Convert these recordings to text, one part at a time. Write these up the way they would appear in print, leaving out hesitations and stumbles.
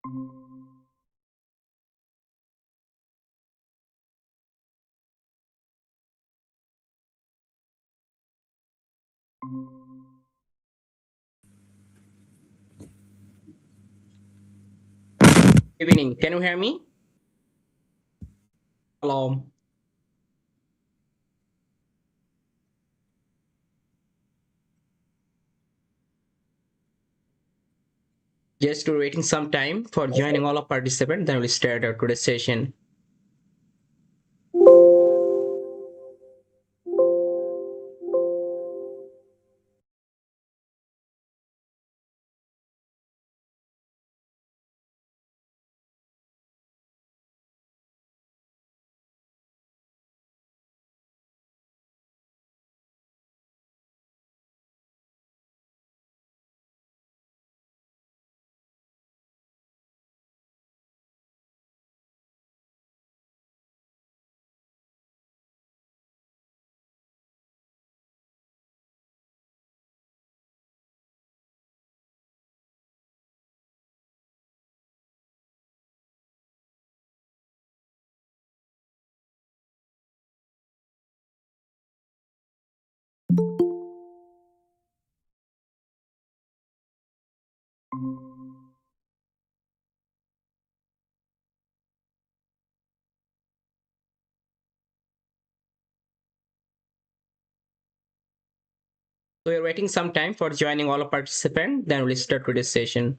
Evening. Can you hear me? Hello. Just waiting some time for joining all of participants. Then we'll start our today's session. So we're waiting some time for joining all of participants. Then we'll start today's session.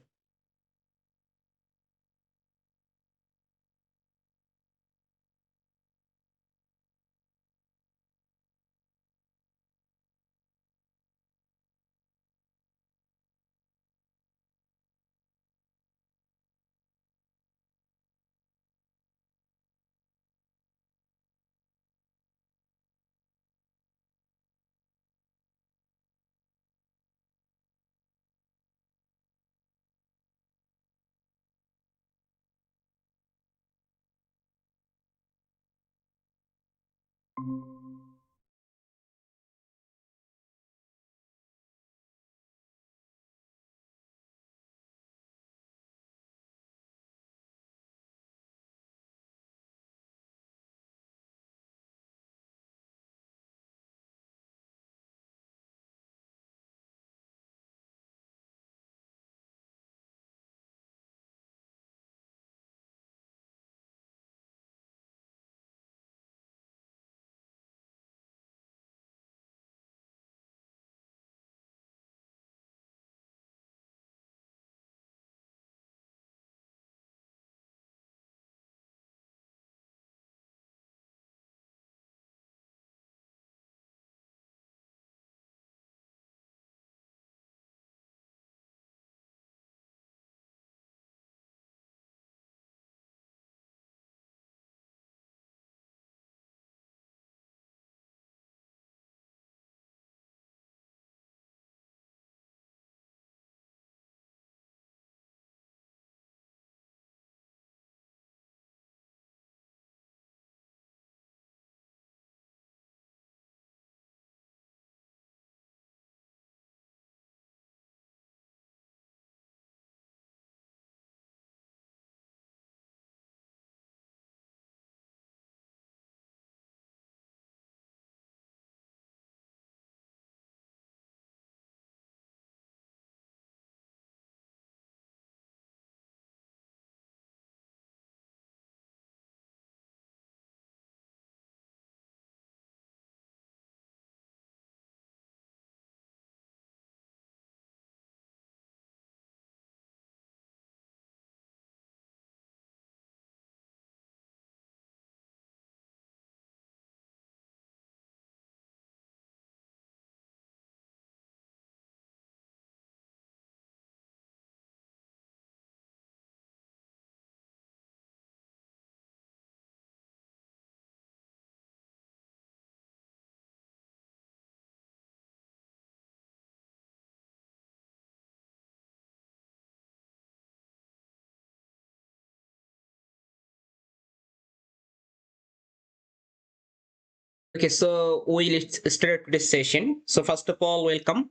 Okay, so we'll start today's session. So first of all, welcome.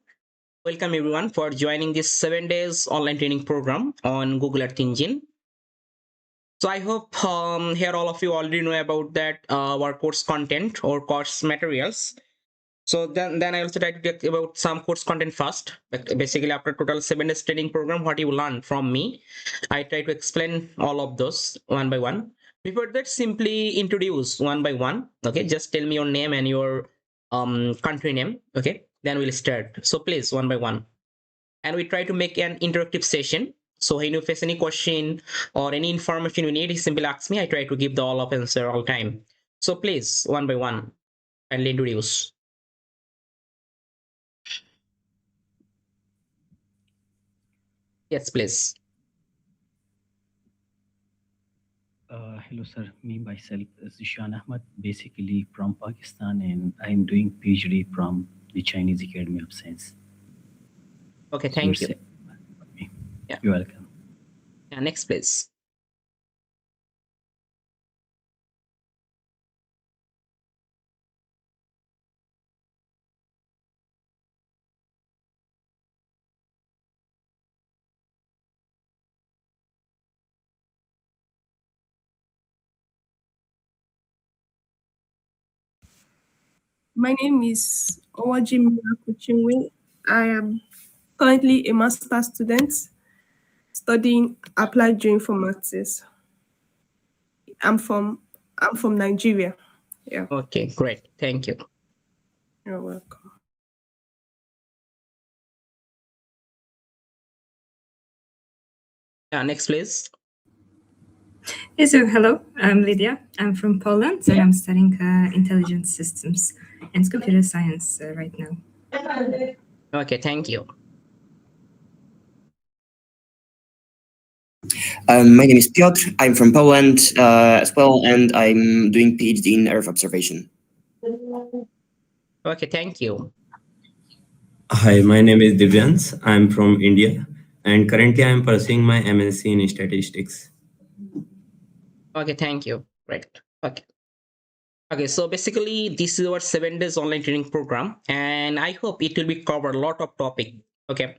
Welcome everyone for joining this 7 days online training program on Google Earth Engine. So I hope here all of you already know about that our course content or course materials. So then I also try to get about some course content first. Basically, after total 7 days training program, what you learn from me, I try to explain all of those one by one. Before that, simply introduce one by one. Okay, just tell me your name and your country name. Okay, then we'll start. So please, one by one, and we try to make an interactive session. So when you face any question or any information you need, you simply ask me. I try to give the all of answer all time. So please, one by one, kindly introduce. Yes, please. Hello, sir. Me, myself, Zishan Ahmad, basically from Pakistan, and I'm doing PhD from the Chinese Academy of Science. Okay, thank you. Yeah. You're welcome. Yeah, next, please. My name is Owajimi Akuchinwe. I am currently a master's student studying applied geoinformatics. I'm from Nigeria. Yeah, Okay, great. Thank you. you're welcome. Yeah, next, please. Yes, so hello, I'm Lydia. I'm from Poland and I'm studying intelligent systems and computer science right now. Okay, thank you. My name is Piotr. I'm from Poland as well, and I'm doing PhD in Earth observation. Okay, thank you. Hi, my name is Divyans. I'm from India, and currently I'm pursuing my MSc in statistics. Okay, thank you. Right. Okay. Okay, so basically this is our 7 days online training program, and I hope it will be cover a lot of topic. Okay,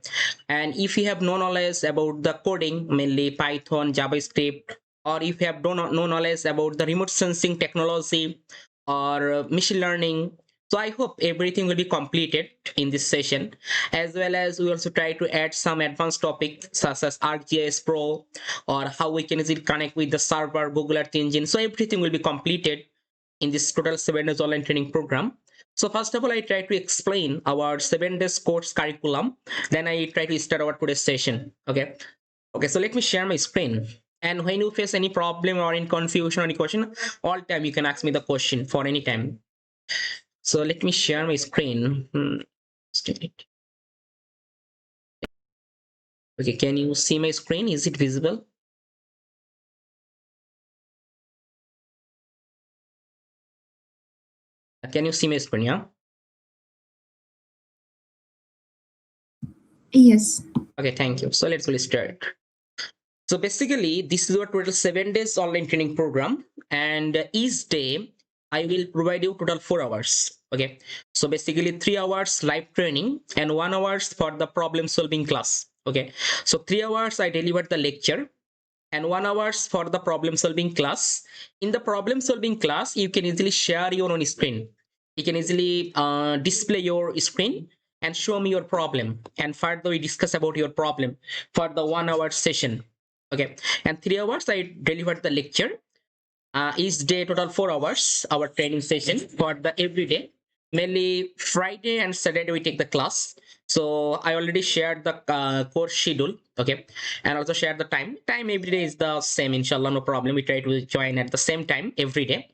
and if you have no knowledge about the coding, mainly Python, JavaScript, or if you have no knowledge about the remote sensing technology or machine learning, so I hope everything will be completed in this session. As well as we also try to add some advanced topics such as ArcGIS Pro, or how we can easily connect with the server, Google Earth Engine. So everything will be completed in this total 7 days online training program. So first of all, I try to explain our 7 days course curriculum. Then I try to start our today's session. Okay. Okay. So let me share my screen. And when you face any problem or in confusion or any question, all time you can ask me the question for any time. So let me share my screen. Okay. Can you see my screen? Is it visible? Can you see my screen? Yeah. Yes. Okay. Thank you. So let's start. So basically, this is our total 7 days online training program, and each day I will provide you total 4 hours. Okay, so basically 3 hours live training and 1 hours for the problem solving class. Okay, so 3 hours I deliver the lecture and 1 hours for the problem solving class. In the problem solving class, you can easily share your own screen. You can easily display your screen and show me your problem, and further we discuss about your problem for the 1 hour session. Okay, and 3 hours I deliver the lecture. Each day total 4 hours our training session for the every day. Mainly Friday and Saturday we take the class. So I already shared the course schedule. Okay, and also share the time every day is the same, inshallah, no problem. We try to join at the same time every day,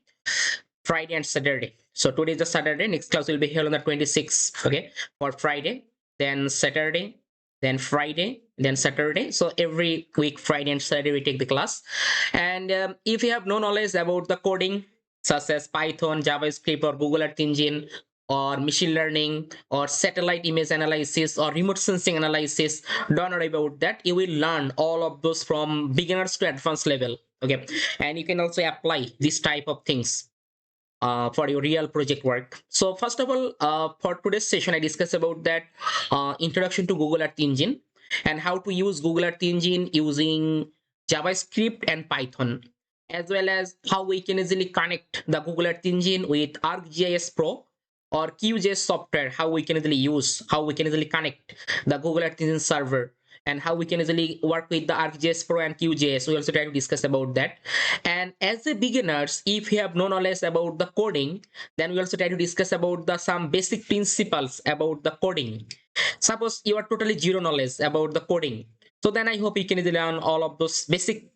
Friday and Saturday. So today is the Saturday, next class will be here on the 26th. Okay, for Friday, then Saturday, then Friday, then Saturday. So every week, Friday and Saturday, we take the class. And if you have no knowledge about the coding, such as Python, JavaScript, or Google Earth Engine, or machine learning, or satellite image analysis, or remote sensing analysis, don't worry about that. You will learn all of those from beginners to advanced level. Okay, and you can also apply this type of things for your real project work. So first of all, for today's session, I discuss about that introduction to Google Earth Engine and how to use Google Earth Engine using JavaScript and Python. as well as how we can easily connect the Google Earth Engine with ArcGIS Pro or QGIS software, how we can easily use, how we can easily connect the Google Earth Engine server, and how we can easily work with the ArcGIS Pro and QGIS. We also try to discuss about that. And as a beginners, if you have no knowledge about the coding, then we also try to discuss about the some basic principles about the coding. Suppose you are totally zero knowledge about the coding, so then I hope you can easily learn all of those basic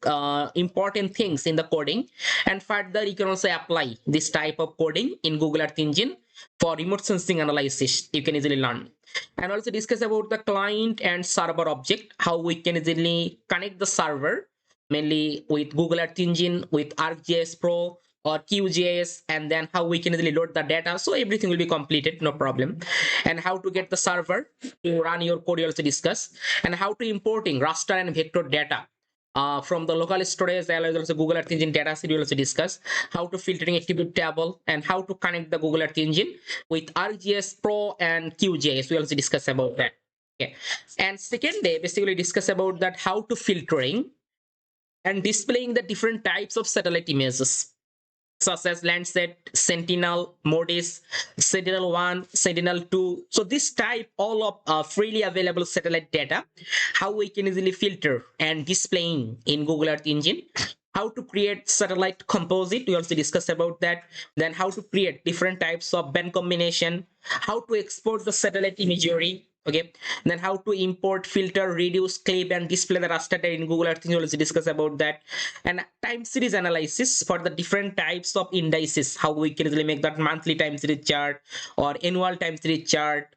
important things in the coding, and further you can also apply this type of coding in Google Earth Engine for remote sensing analysis. You can easily learn, and also discuss about the client and server object, how we can easily connect the server mainly with Google Earth Engine, with ArcGIS Pro or QGIS, and then how we can easily load the data. So everything will be completed, no problem. And how to get the server to run your code, you also discuss, and how to importing raster and vector data from the local storage, as well as also Google Earth Engine dataset. We will also discuss how to filtering attribute table and how to connect the Google Earth Engine with ArcGIS Pro and QGIS. We also discuss about that. Okay. And second day, basically discuss about that how to filtering and displaying the different types of satellite images, such as Landsat, Sentinel, MODIS, Sentinel-1, Sentinel-2. So this type, all of freely available satellite data, how we can easily filter and displaying in Google Earth Engine. How to create satellite composite, we also discuss about that. Then how to create different types of band combination, how to export the satellite imagery. Okay, then how to import, filter, reduce, clip, and display the raster data in Google Earth Engine. We'll also discuss about that. And time series analysis for the different types of indices, how we can easily make that monthly time series chart or annual time series chart.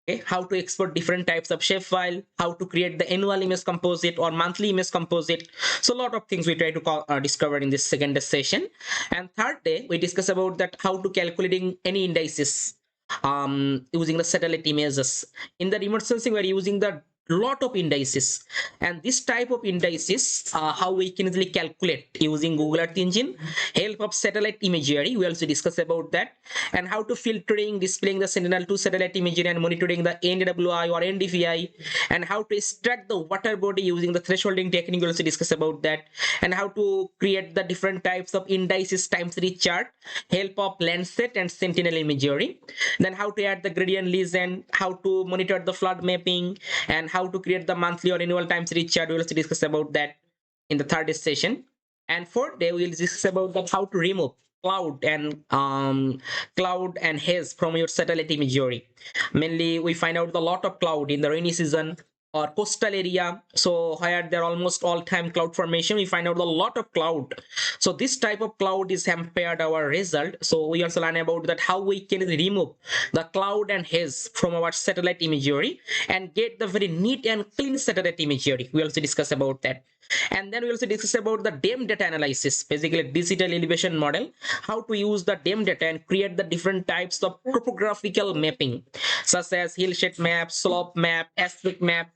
Okay, how to export different types of shapefile, how to create the annual image composite or monthly image composite. So a lot of things we try to discover in this second session. And third day we discuss about that how to calculating any indices using the satellite images. In the remote sensing, we're using the lot of indices, and this type of indices, how we can easily calculate using Google Earth Engine, help of satellite imagery. We also discuss about that, and how to filtering, displaying the Sentinel-2 satellite imagery and monitoring the NWI or NDVI, and how to extract the water body using the thresholding technique. We also discuss about that, and how to create the different types of indices time series chart, help of Landsat and Sentinel imagery. Then how to add the gradient legend, how to monitor the flood mapping, and how to create the monthly or annual time series chart. We will also discuss about that in the third session. And fourth day we will discuss about that how to remove cloud and haze from your satellite imagery. Mainly we find out a lot of cloud in the rainy season or coastal area, so where there almost all time cloud formation, we find out a lot of cloud. So this type of cloud is hampered our result. So we also learn about that how we can remove the cloud and haze from our satellite imagery and get the very neat and clean satellite imagery. We also discuss about that. And then we also discuss about the DEM data analysis, basically digital elevation model, how to use the DEM data and create the different types of topographical mapping, such as hillside map, slope map, aspect map,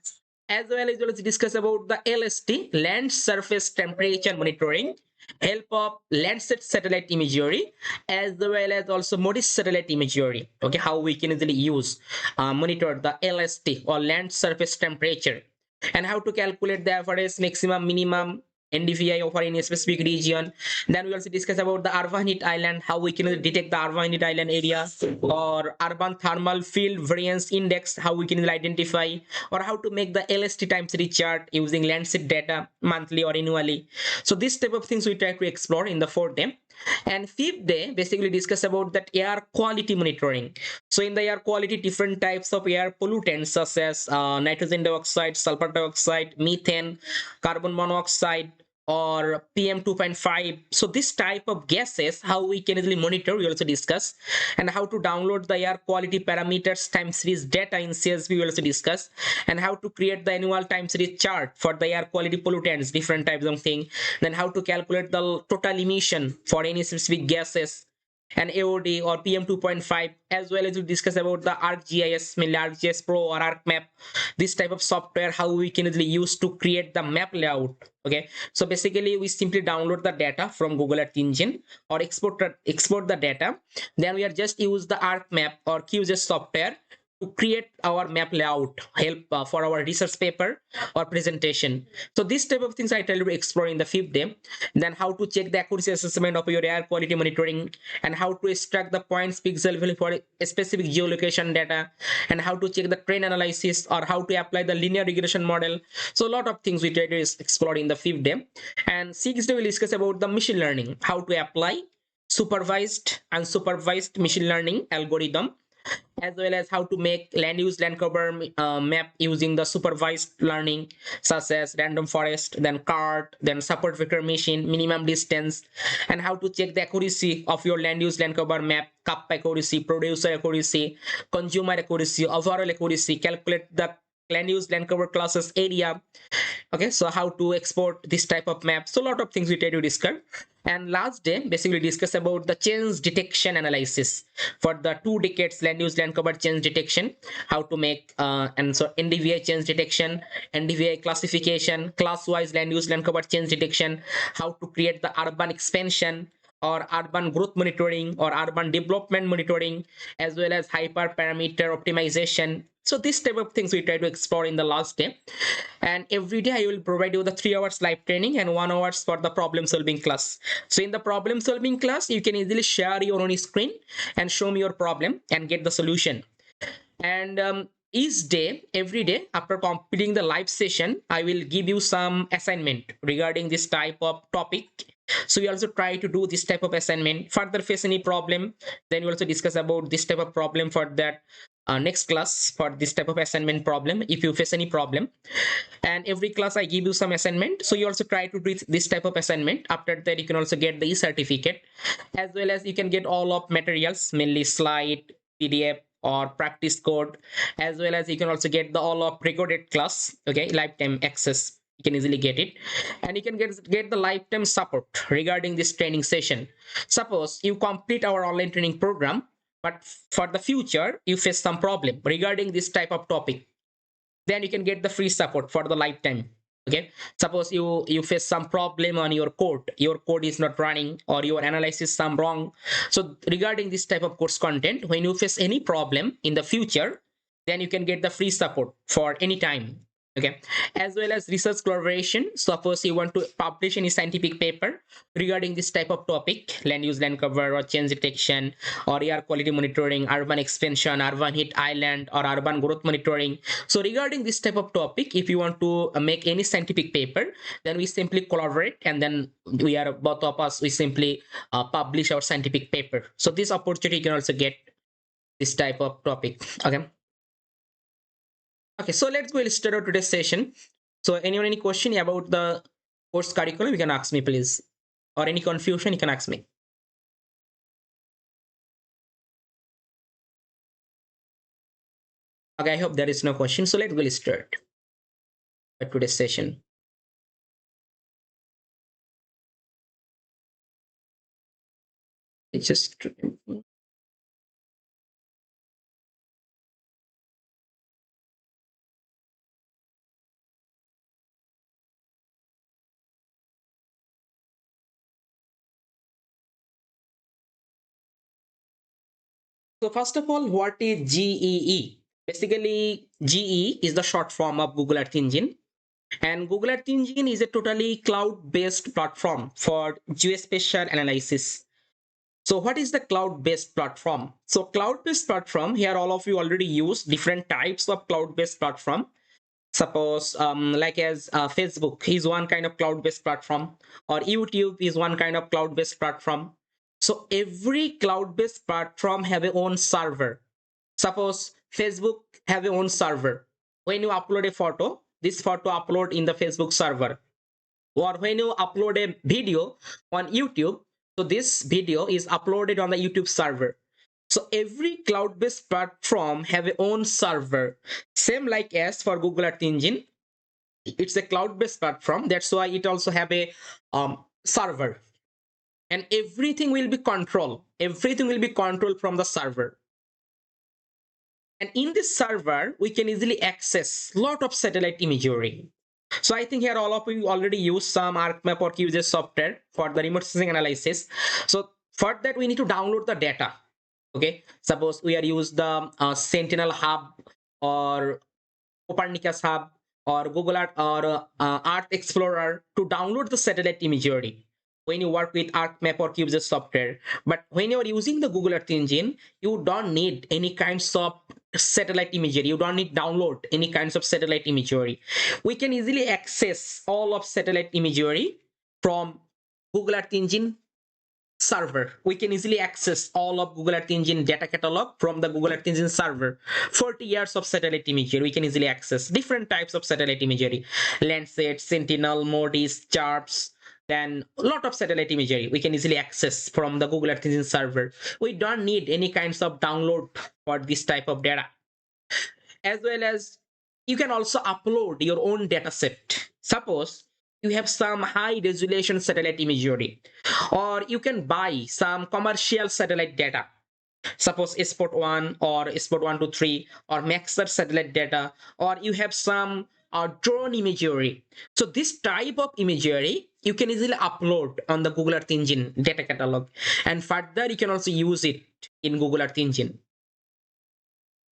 as well as discuss about the LST, land surface temperature monitoring, help of Landsat satellite imagery, as well as also MODIS satellite imagery. Okay, how we can easily use monitor the LST or land surface temperature, and how to calculate the average, maximum, minimum NDVI over any specific region. Then we also discuss about the urban heat island, how we can detect the urban heat island area, or urban thermal field variance index, how we can identify, or how to make the LST time series chart using Landsat data monthly or annually. So this type of things we try to explore in the fourth day. And fifth day basically discuss about that air quality monitoring. So in the air quality, different types of air pollutants such as nitrogen dioxide, sulfur dioxide, methane, carbon monoxide, or PM 2.5. So this type of gases, how we can easily monitor, we also discuss, and how to download the air quality parameters time series data in CSV, we also discuss, and how to create the annual time series chart for the air quality pollutants, different types of thing. Then how to calculate the total emission for any specific gases and AOD or PM 2.5, as well as we discuss about the ArcGIS, mainly ArcGIS Pro or ArcMap, this type of software, how we can easily use to create the map layout. Okay, so basically we simply download the data from Google Earth Engine or export the data. Then we are just use the ArcMap or QGIS software to create our map layout, help for our research paper or presentation. So this type of things I tell you to explore in the 5th day. Then how to check the accuracy assessment of your air quality monitoring, and how to extract the points pixel value for a specific geolocation data, and how to check the train analysis, or how to apply the linear regression model. So a lot of things we try to explore in the 5th day. And 6th day we'll discuss about the machine learning, how to apply supervised and unsupervised machine learning algorithm, as well as how to make land use land cover map using the supervised learning, such as random forest, then cart, then support vector machine, minimum distance, and how to check the accuracy of your land use land cover map, cup accuracy, producer accuracy, consumer accuracy, overall accuracy, calculate the land use land cover classes area. Okay, so how to export this type of map. So a lot of things we try to discuss. And last day basically discuss about the change detection analysis for the 2 decades land use land cover change detection, how to make and so NDVI change detection, NDVI classification, class wise land use land cover change detection, how to create the urban expansion or urban growth monitoring or urban development monitoring, as well as hyperparameter optimization. So this type of things we try to explore in the last day. And every day I will provide you the 3 hours live training and 1 hours for the problem solving class. So in the problem solving class, you can easily share your own screen and show me your problem and get the solution. And each day, every day after completing the live session, I will give you some assignment regarding this type of topic. So we also try to do this type of assignment. Further face any problem, then we also discuss about this type of problem for that next class for this type of assignment problem if you face any problem. And every class I give you some assignment, so you also try to do this type of assignment. After that, you can also get the certificate, as well as you can get all of materials, mainly slide, PDF or practice code, as well as you can also get the all of recorded class. Okay, lifetime access, you can easily get it. And you can get the lifetime support regarding this training session. Suppose you complete our online training program, but for the future you face some problem regarding this type of topic, then you can get the free support for the lifetime. Okay, suppose you face some problem on your code is not running, or your analysis some wrong. So regarding this type of course content, when you face any problem in the future, then you can get the free support for any time. Okay, as well as research collaboration. Suppose you want to publish any scientific paper regarding this type of topic, land use land cover or change detection or air quality monitoring, urban expansion, urban heat island, or urban growth monitoring. So regarding this type of topic, if you want to make any scientific paper, then we simply collaborate, and then we are both of us, we simply publish our scientific paper. So this opportunity you can also get this type of topic. Okay, so let's go start out today's session. So anyone any question about the course curriculum, you can ask me please, or any confusion you can ask me. Okay, I hope there is no question. So let's go start today's session. It's just so first of all, what is GEE? Basically, GE is the short form of Google Earth Engine. And Google Earth Engine is a totally cloud-based platform for geospatial analysis. So what is the cloud-based platform? So cloud-based platform, here all of you already use different types of cloud-based platform. Suppose like as Facebook is one kind of cloud-based platform, or YouTube is one kind of cloud-based platform. So every cloud-based platform have a own server. Suppose Facebook have a own server. When you upload a photo, this photo upload in the Facebook server. Or when you upload a video on YouTube, so this video is uploaded on the YouTube server. So every cloud-based platform have a own server. Same like as for Google Earth Engine, it's a cloud-based platform. That's why it also have a server. And everything will be controlled. Everything will be controlled from the server. And in this server, we can easily access lot of satellite imagery. So I think here all of you already use some ArcMap or QGIS software for the remote sensing analysis. So for that, we need to download the data. Okay, suppose we are use the Sentinel Hub or Copernicus Hub or Google Earth or Earth Explorer to download the satellite imagery when you work with ArcMap or QGIS software. But when you are using the Google Earth Engine, you don't need any kinds of satellite imagery. You don't need download any kinds of satellite imagery. We can easily access all of satellite imagery from Google Earth Engine server. We can easily access all of Google Earth Engine data catalog from the Google Earth Engine server. 40 years of satellite imagery. We can easily access different types of satellite imagery. Landsat, Sentinel, MODIS, CHARPS, then a lot of satellite imagery we can easily access from the Google Earth Engine server. We don't need any kinds of download for this type of data. As well as you can also upload your own data set. Suppose you have some high resolution satellite imagery, or you can buy some commercial satellite data. Suppose Spot 1 or Spot 123 or Maxar satellite data, or you have some drone imagery. So this type of imagery you can easily upload on the Google Earth Engine data catalog, and further you can also use it in Google Earth Engine.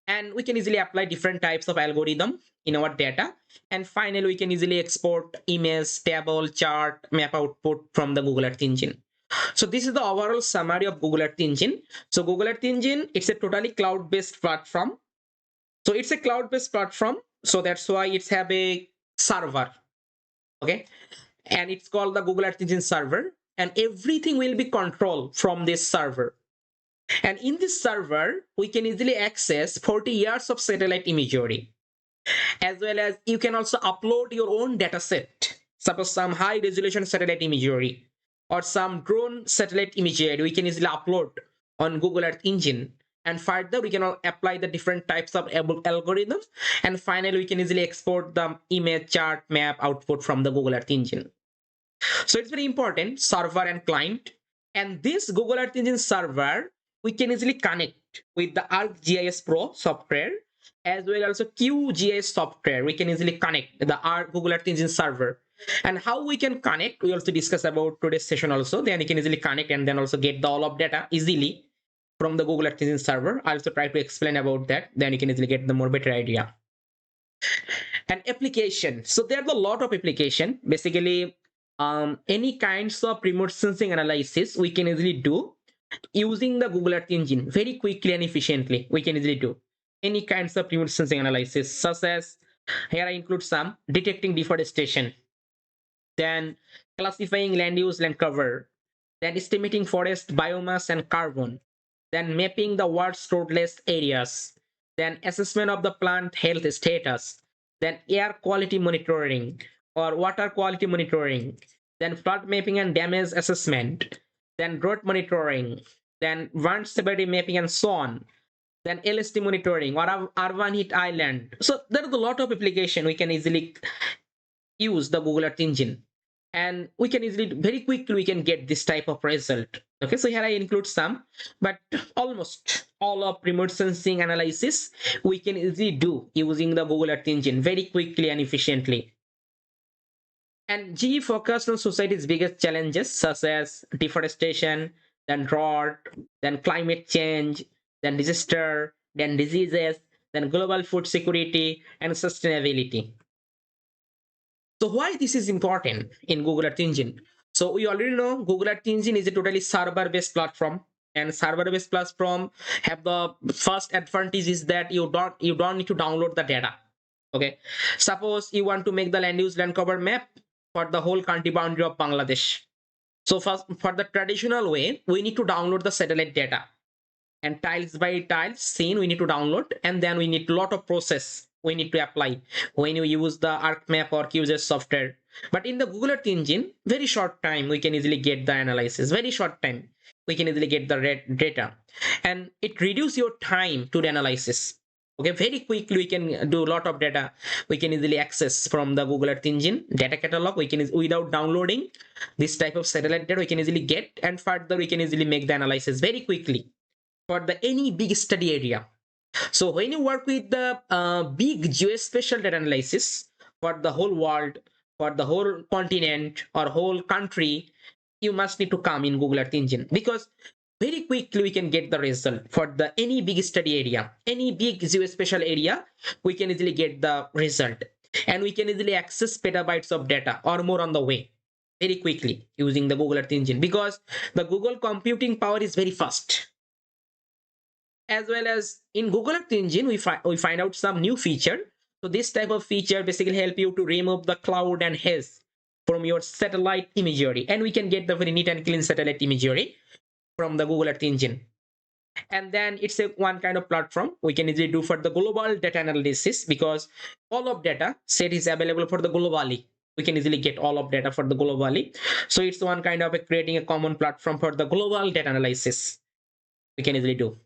And we can easily apply different types of algorithm in our data, and finally we can easily export image, table, chart, map output from the Google Earth Engine. So this is the overall summary of Google Earth Engine. So Google Earth Engine, it's a totally cloud-based platform. So it's a cloud-based platform, so that's why it's have a server, okay, and it's called the Google Earth Engine server, and everything will be controlled from this server. And in this server, we can easily access 40 years of satellite imagery. As well as you can also upload your own data set. Suppose some high resolution satellite imagery or some drone satellite imagery, we can easily upload on Google Earth Engine. And further, we can apply the different types of algorithms. And finally, we can easily export the image, chart, map output from the Google Earth Engine. So it's very important, server and client. And this Google Earth Engine server, we can easily connect with the ArcGIS Pro software as well as QGIS software. We can easily connect the Google Earth Engine server. And how we can connect, we also discuss about today's session also. Then you can easily connect and then also get the all of data easily from the Google Earth Engine server. I also try to explain about that. Then you can easily get the more better idea. And application. So there's a lot of application. Basically, any kinds of remote sensing analysis we can easily do using the Google Earth Engine very quickly and efficiently. We can easily do any kinds of remote sensing analysis, such as here I include some detecting deforestation, then classifying land use, land cover, then estimating forest biomass and carbon, then mapping the world's roadless areas, then assessment of the plant health status, then air quality monitoring or water quality monitoring, then flood mapping and damage assessment, then drought monitoring, then wind severity mapping and so on, then LST monitoring or urban heat island. So there is a lot of application we can easily use the Google Earth Engine, and we can easily very quickly we can get this type of result. Okay, so here I include some, but almost all of remote sensing analysis we can easily do using the Google Earth Engine very quickly and efficiently. And GE focused on society's biggest challenges such as deforestation, then drought, then climate change, then disaster, then diseases, then global food security and sustainability. So why this is important in Google Earth Engine? So we already know Google Earth Engine is a totally server-based platform, and server-based platform have the first advantage is that you don't need to download the data. Okay, suppose you want to make the land use land cover map for the whole country boundary of Bangladesh. So first, for the traditional way, we need to download the satellite data, and tiles by tiles scene we need to download, and then we need a lot of process we need to apply when you use the ArcMap or QGIS software. But in the Google Earth Engine, very short time we can easily get the analysis. Very short time we can easily get the data, and it reduces your time to the analysis. Okay, very quickly we can do a lot of data we can easily access from the Google Earth Engine data catalog. We can, without downloading this type of satellite data, we can easily get, and further we can easily make the analysis very quickly for the any big study area. So when you work with the big geospatial data analysis for the whole world, for the whole continent or whole country, you must need to come in Google Earth Engine, because very quickly we can get the result for the any big study area, any big geospatial area. We can easily get the result, and we can easily access petabytes of data or more on the way very quickly using the Google Earth engine, because the Google computing power is very fast. As well as in Google Earth engine, we find out some new feature. So this type of feature basically help you to remove the cloud and haze from your satellite imagery, and we can get the very neat and clean satellite imagery from the Google Earth engine. And then it's a one kind of platform we can easily do for the global data analysis, because all of data set is available for the globally. We can easily get all of data for the globally. So it's one kind of creating a common platform for the global data analysis we can easily do.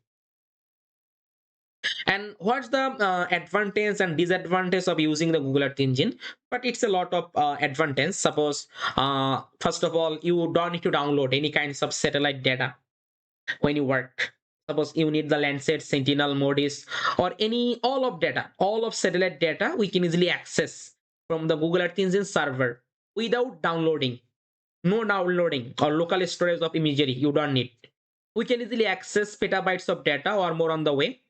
And what's the advantage and disadvantage of using the Google Earth engine? But it's a lot of advantage. Suppose first of all, you don't need to download any kinds of satellite data when you work. Suppose you need the Landsat, Sentinel, MODIS, or any all of satellite data we can easily access from the Google Earth engine server without downloading. No downloading or local storage of imagery you don't need. We can easily access petabytes of data or more on the way.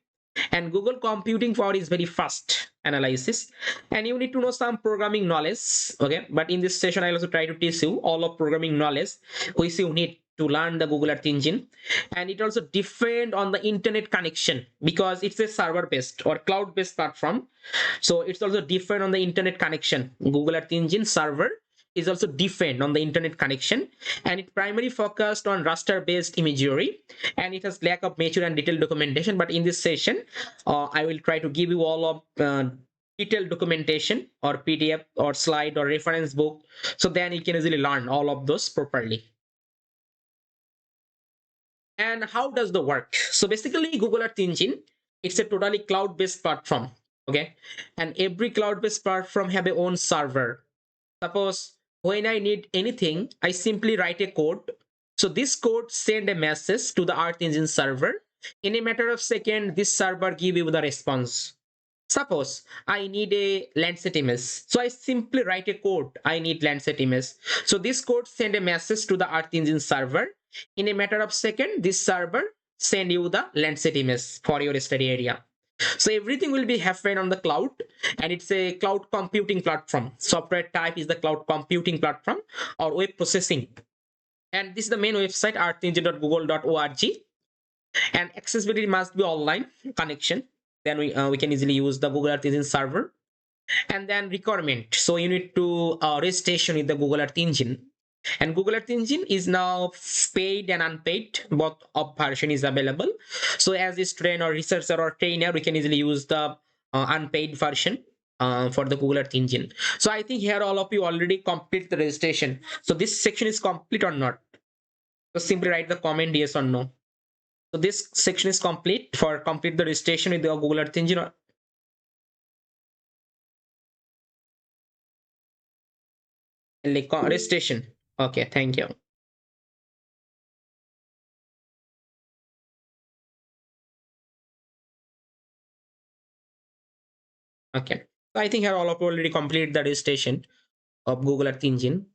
And Google computing power is very fast analysis, and you need to know some programming knowledge. Okay, but in this session I'll also try to teach you all of programming knowledge which you need to learn the Google Earth engine. And it also depend on the internet connection, because it's a server based or cloud based platform. So it's also depend on the internet connection. Google Earth engine server is also depend on the internet connection, and it primarily focused on raster based imagery, and it has lack of mature and detailed documentation. But in this session I will try to give you all of detailed documentation or PDF or slide or reference book, so then you can easily learn all of those properly. And how does the work? So basically Google Earth engine, it's a totally cloud based platform. Okay, and every cloud based platform have a own server. Suppose when I need anything, I simply write a code. So this code send a message to the Earth engine server. In a matter of second, this server give you the response. Suppose I need a Landsat image. So I simply write a code. I need Landsat image. So this code send a message to the Earth engine server. In a matter of second, this server send you the Landsat image for your study area. So everything will be happen on the cloud, and it's a cloud computing platform. Software type is the cloud computing platform or web processing. And this is the main website, earthengine.google.org. And accessibility must be online connection. Then we can easily use the Google Earth engine server. And then requirement. So you need to registration with the Google Earth engine. And Google Earth engine is now paid and unpaid, both of version is available. So as a student or researcher or trainer, we can easily use the unpaid version for the Google Earth engine. So I think here all of you already complete the registration. So this section is complete or not? So simply write the comment yes or no. So this section is complete for complete the registration with the Google Earth engine. Or like registration. Okay, thank you. Okay, so I think here all of you already complete the registration of Google Earth engine.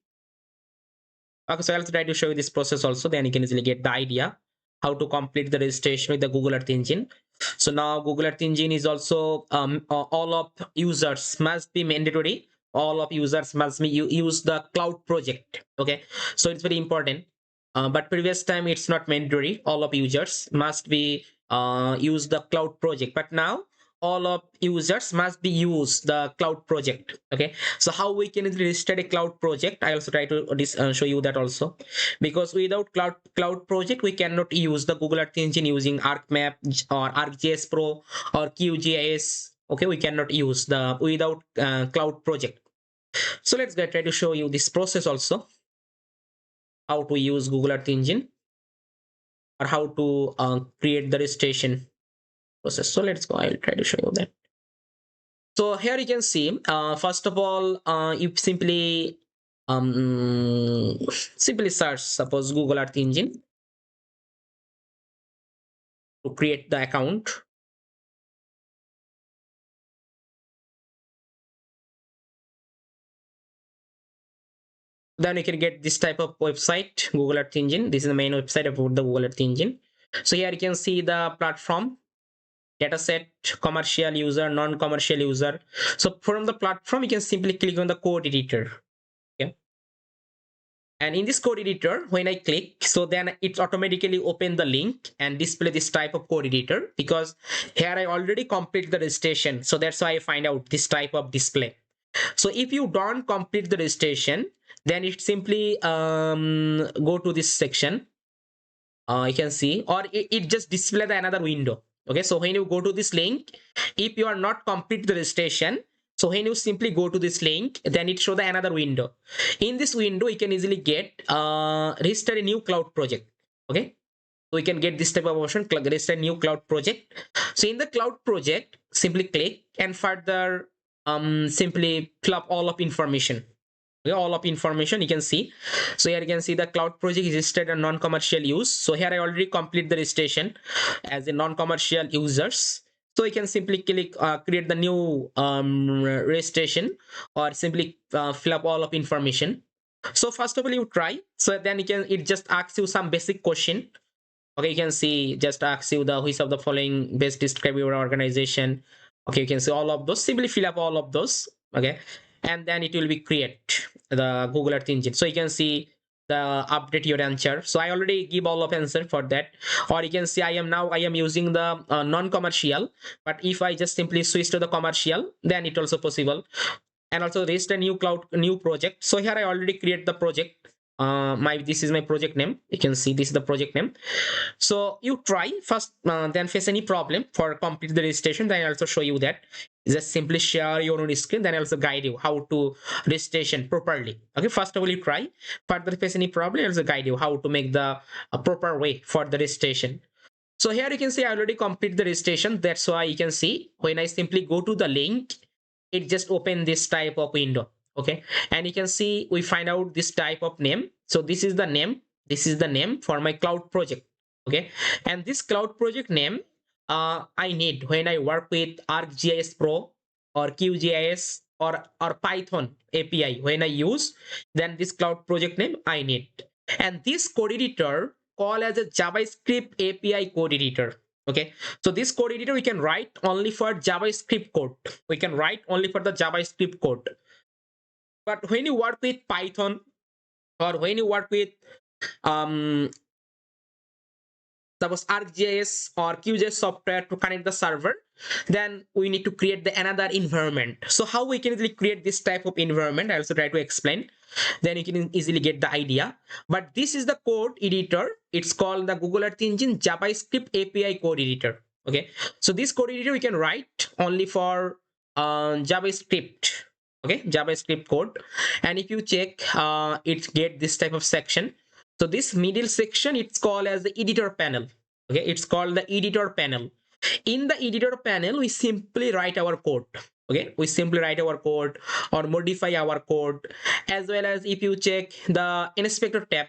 Okay, so I'll try to show you this process also, then you can easily get the idea how to complete the registration with the Google Earth engine. So now Google Earth engine is also all of users must be mandatory. All of users must be use the cloud project. Okay, so it's very important. But previous time it's not mandatory. All of users must be use the cloud project. But now all of users must be use the cloud project. Okay, so how we can register a cloud project, I also try to show you that also, because without cloud project we cannot use the Google Earth engine using ArcMap or ArcGIS Pro or QGIS. Okay, we cannot use the without cloud project. So let's try to show you this process also, how to use Google Earth engine or how to create the registration process. So let's go, I will try to show you that. So here you can see first of all you simply search, suppose Google Earth engine, to create the account. Then you can get this type of website, Google Earth engine. This is the main website about the Google Earth engine. So here you can see the platform, dataset, commercial user, non-commercial user. So from the platform, you can simply click on the code editor. Okay. And in this code editor, when I click, so then it's automatically open the link and display this type of code editor, because here I already complete the registration. So that's why I find out this type of display. So if you don't complete the registration, then it simply go to this section. You can see, or it just display the another window. Okay, so when you go to this link, if you are not complete the registration, so when you simply go to this link, then it show the another window. In this window, you can easily get register a new cloud project. Okay, so we can get this type of option, register a new cloud project. So in the cloud project, simply click and further simply fill up all of information. Okay, all of information you can see. So here you can see the cloud project is registered a non-commercial use. So here I already complete the registration as a non-commercial users. So you can simply click create the new registration, or simply fill up all of information. So first of all, you try. So then you can, it just asks you some basic question. Okay, you can see just asks you the which of the following best describe your organization. Okay, you can see all of those. Simply fill up all of those. Okay, and then it will be create the Google Earth engine. So you can see the update your answer. So I already give all of answer for that. Or you can see I am using the non-commercial, but if I just simply switch to the commercial, then it also possible. And also register new cloud new project. So here I already create the project. This is my project name. You can see this is the project name. So you try first, then face any problem for complete the registration. Then I also show you that. Just simply share your own screen. Then I also guide you how to registration properly. Okay, first of all, you try. Further face any problem, I also guide you how to make the proper way for the registration. So here you can see I already complete the registration. That's why you can see when I simply go to the link, it just open this type of window. Okay, and you can see we find out this type of name. So this is the name. This is the name for my cloud project. Okay, and this cloud project name I need when I work with ArcGIS Pro or QGIS or Python API. When I use, then this cloud project name I need. And this code editor call as a JavaScript API code editor. Okay, so this code editor we can write only for JavaScript code. We can write only for the JavaScript code. But when you work with Python, or when you work with suppose ArcGIS or QGIS software to connect the server, then we need to create the another environment. So how we can easily create this type of environment, I also try to explain. Then you can easily get the idea. But this is the code editor. It's called the Google Earth Engine JavaScript API code editor. Okay, so this code editor we can write only for JavaScript. Okay, JavaScript code. And if you check, it get this type of section. So this middle section, it's called as the editor panel. Okay, it's called the editor panel. In the editor panel, we simply write our code. Okay, we simply write our code or modify our code. As well as if you check the inspector tab,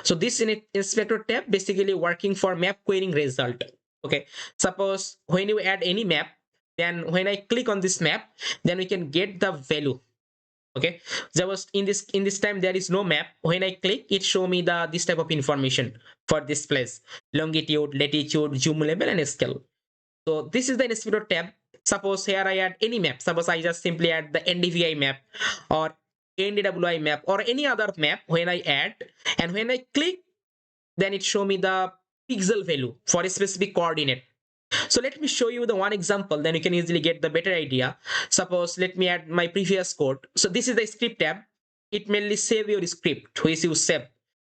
so this inspector tab basically working for map querying result. Okay, suppose when you add any map, then when I click on this map, then we can get the value. Okay, there was in this time there is no map. When I click, it show me the this type of information for this place: longitude, latitude, zoom level, and scale. So this is the inspector tab. Suppose here I add any map. Suppose I just simply add the NDVI map or NDWI map or any other map. When I add and when I click, then it show me the pixel value for a specific coordinate. So let me show you the one example, then you can easily get the better idea. Suppose let me add my previous code. So this is the script tab. It mainly save your script which you save.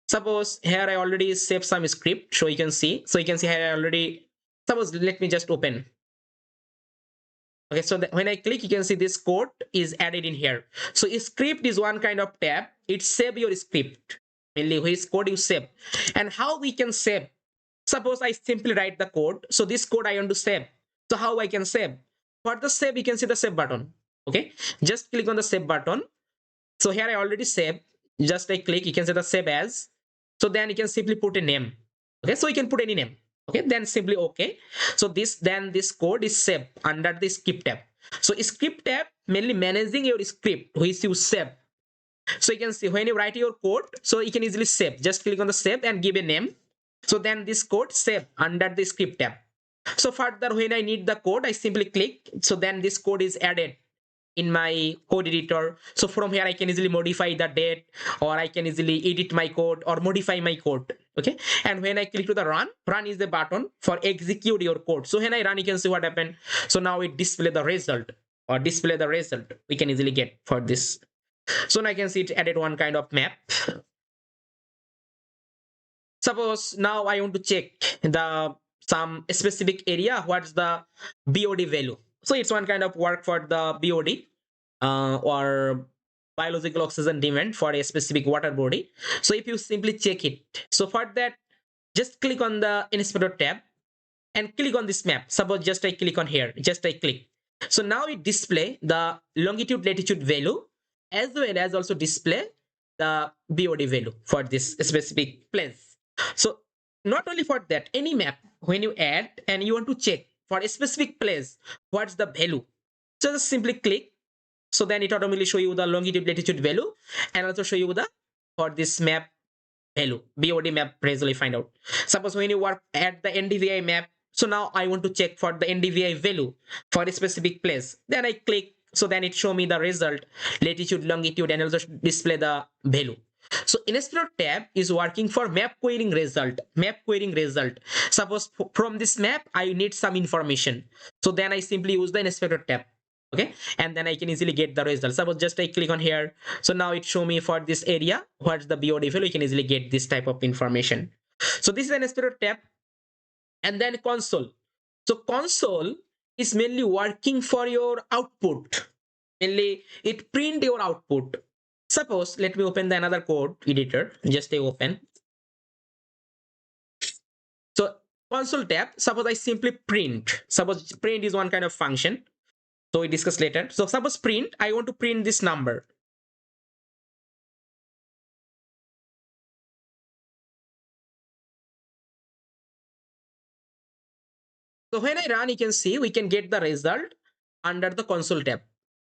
Suppose here I already save some script, so you can see. So you can see here I already, suppose let me just open. Okay, so when I click, you can see this code is added in here. So script is one kind of tab. It save your script, mainly which code you save. And how we can save? Suppose I simply write the code. So this code I want to save. So how I can save? For the save, you can see the save button. Okay, just click on the save button. So here I already save. Just I click, you can see the save as. So then you can simply put a name. Okay, so you can put any name. Okay, then simply okay. So this code is saved under the script tab. So script tab mainly managing your script which you save. So you can see when you write your code, so you can easily save. Just click on the save and give a name. So then this code save under the script tab. So further, when I need the code, I simply click. So then this code is added in my code editor. So from here I can easily modify the date, or I can easily edit my code or modify my code. Okay, and when I click to the run is the button for execute your code. So when I run, you can see what happened. So now it display the result, or display the result we can easily get for this. So now I can see it added one kind of map. Suppose now I want to check the some specific area, what's the BOD value. So it's one kind of work for the BOD, or biological oxygen demand for a specific water body. So if you simply check it, so for that, just click on the inspector tab and click on this map. Suppose just I click on here, just I click. So now it display the longitude latitude value, as well as also display the BOD value for this specific place. So not only for that, any map when you add and you want to check for a specific place what's the value, just simply click. So then it automatically show you the longitude latitude value, and also show you the for this map value, BOD map result find out. Suppose when you work at the NDVI map, so now I want to check for the NDVI value for a specific place, then I click. So then it show me the result, latitude, longitude, and also display the value. So inspector tab is working for map querying result. Suppose from this map I need some information, so then I simply use the inspector tab. Okay, and then I can easily get the result. Suppose just I click on here, so now it show me for this area what's the BOD value. You can easily get this type of information. So this is an inspector tab. And then console. So console is mainly working for your output. Mainly it print your output. Suppose let me open the another code editor. Just I open. So console tab, suppose I simply print. Suppose print is one kind of function, so we discuss later. So suppose print, I want to print this number. So when I run, you can see we can get the result under the console tab.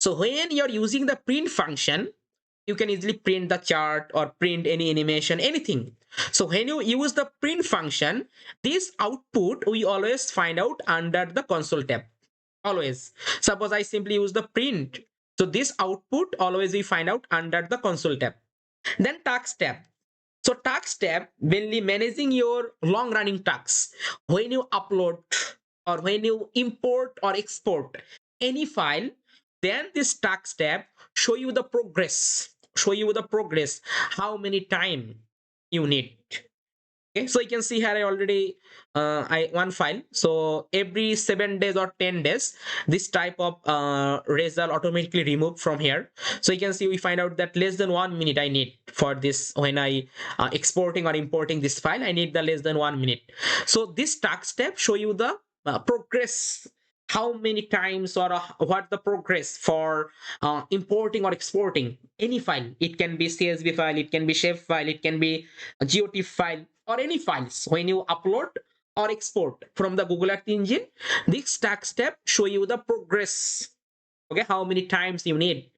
So when you're using the print function, you can easily print the chart or print any animation, anything. So when you use the print function, this output we always find out under the console tab. Always. Suppose I simply use the print, so this output always we find out under the console tab. Then tasks tab. So tasks tab mainly managing your long running tasks. When you upload or when you import or export any file, then this tasks tab show you the progress, how many time you need. Okay, so you can see here I already I one file. So every 7 days or 10 days, this type of result automatically removed from here. So you can see we find out that less than 1 minute I need for this. When I exporting or importing this file, I need the less than 1 minute. So this task tab show you the progress, how many times, or what the progress for importing or exporting any file. It can be CSV file, it can be shape file, it can be a GOT file, or any files. When you upload or export from the Google Earth engine, this task step show you the progress. Okay, how many times you need,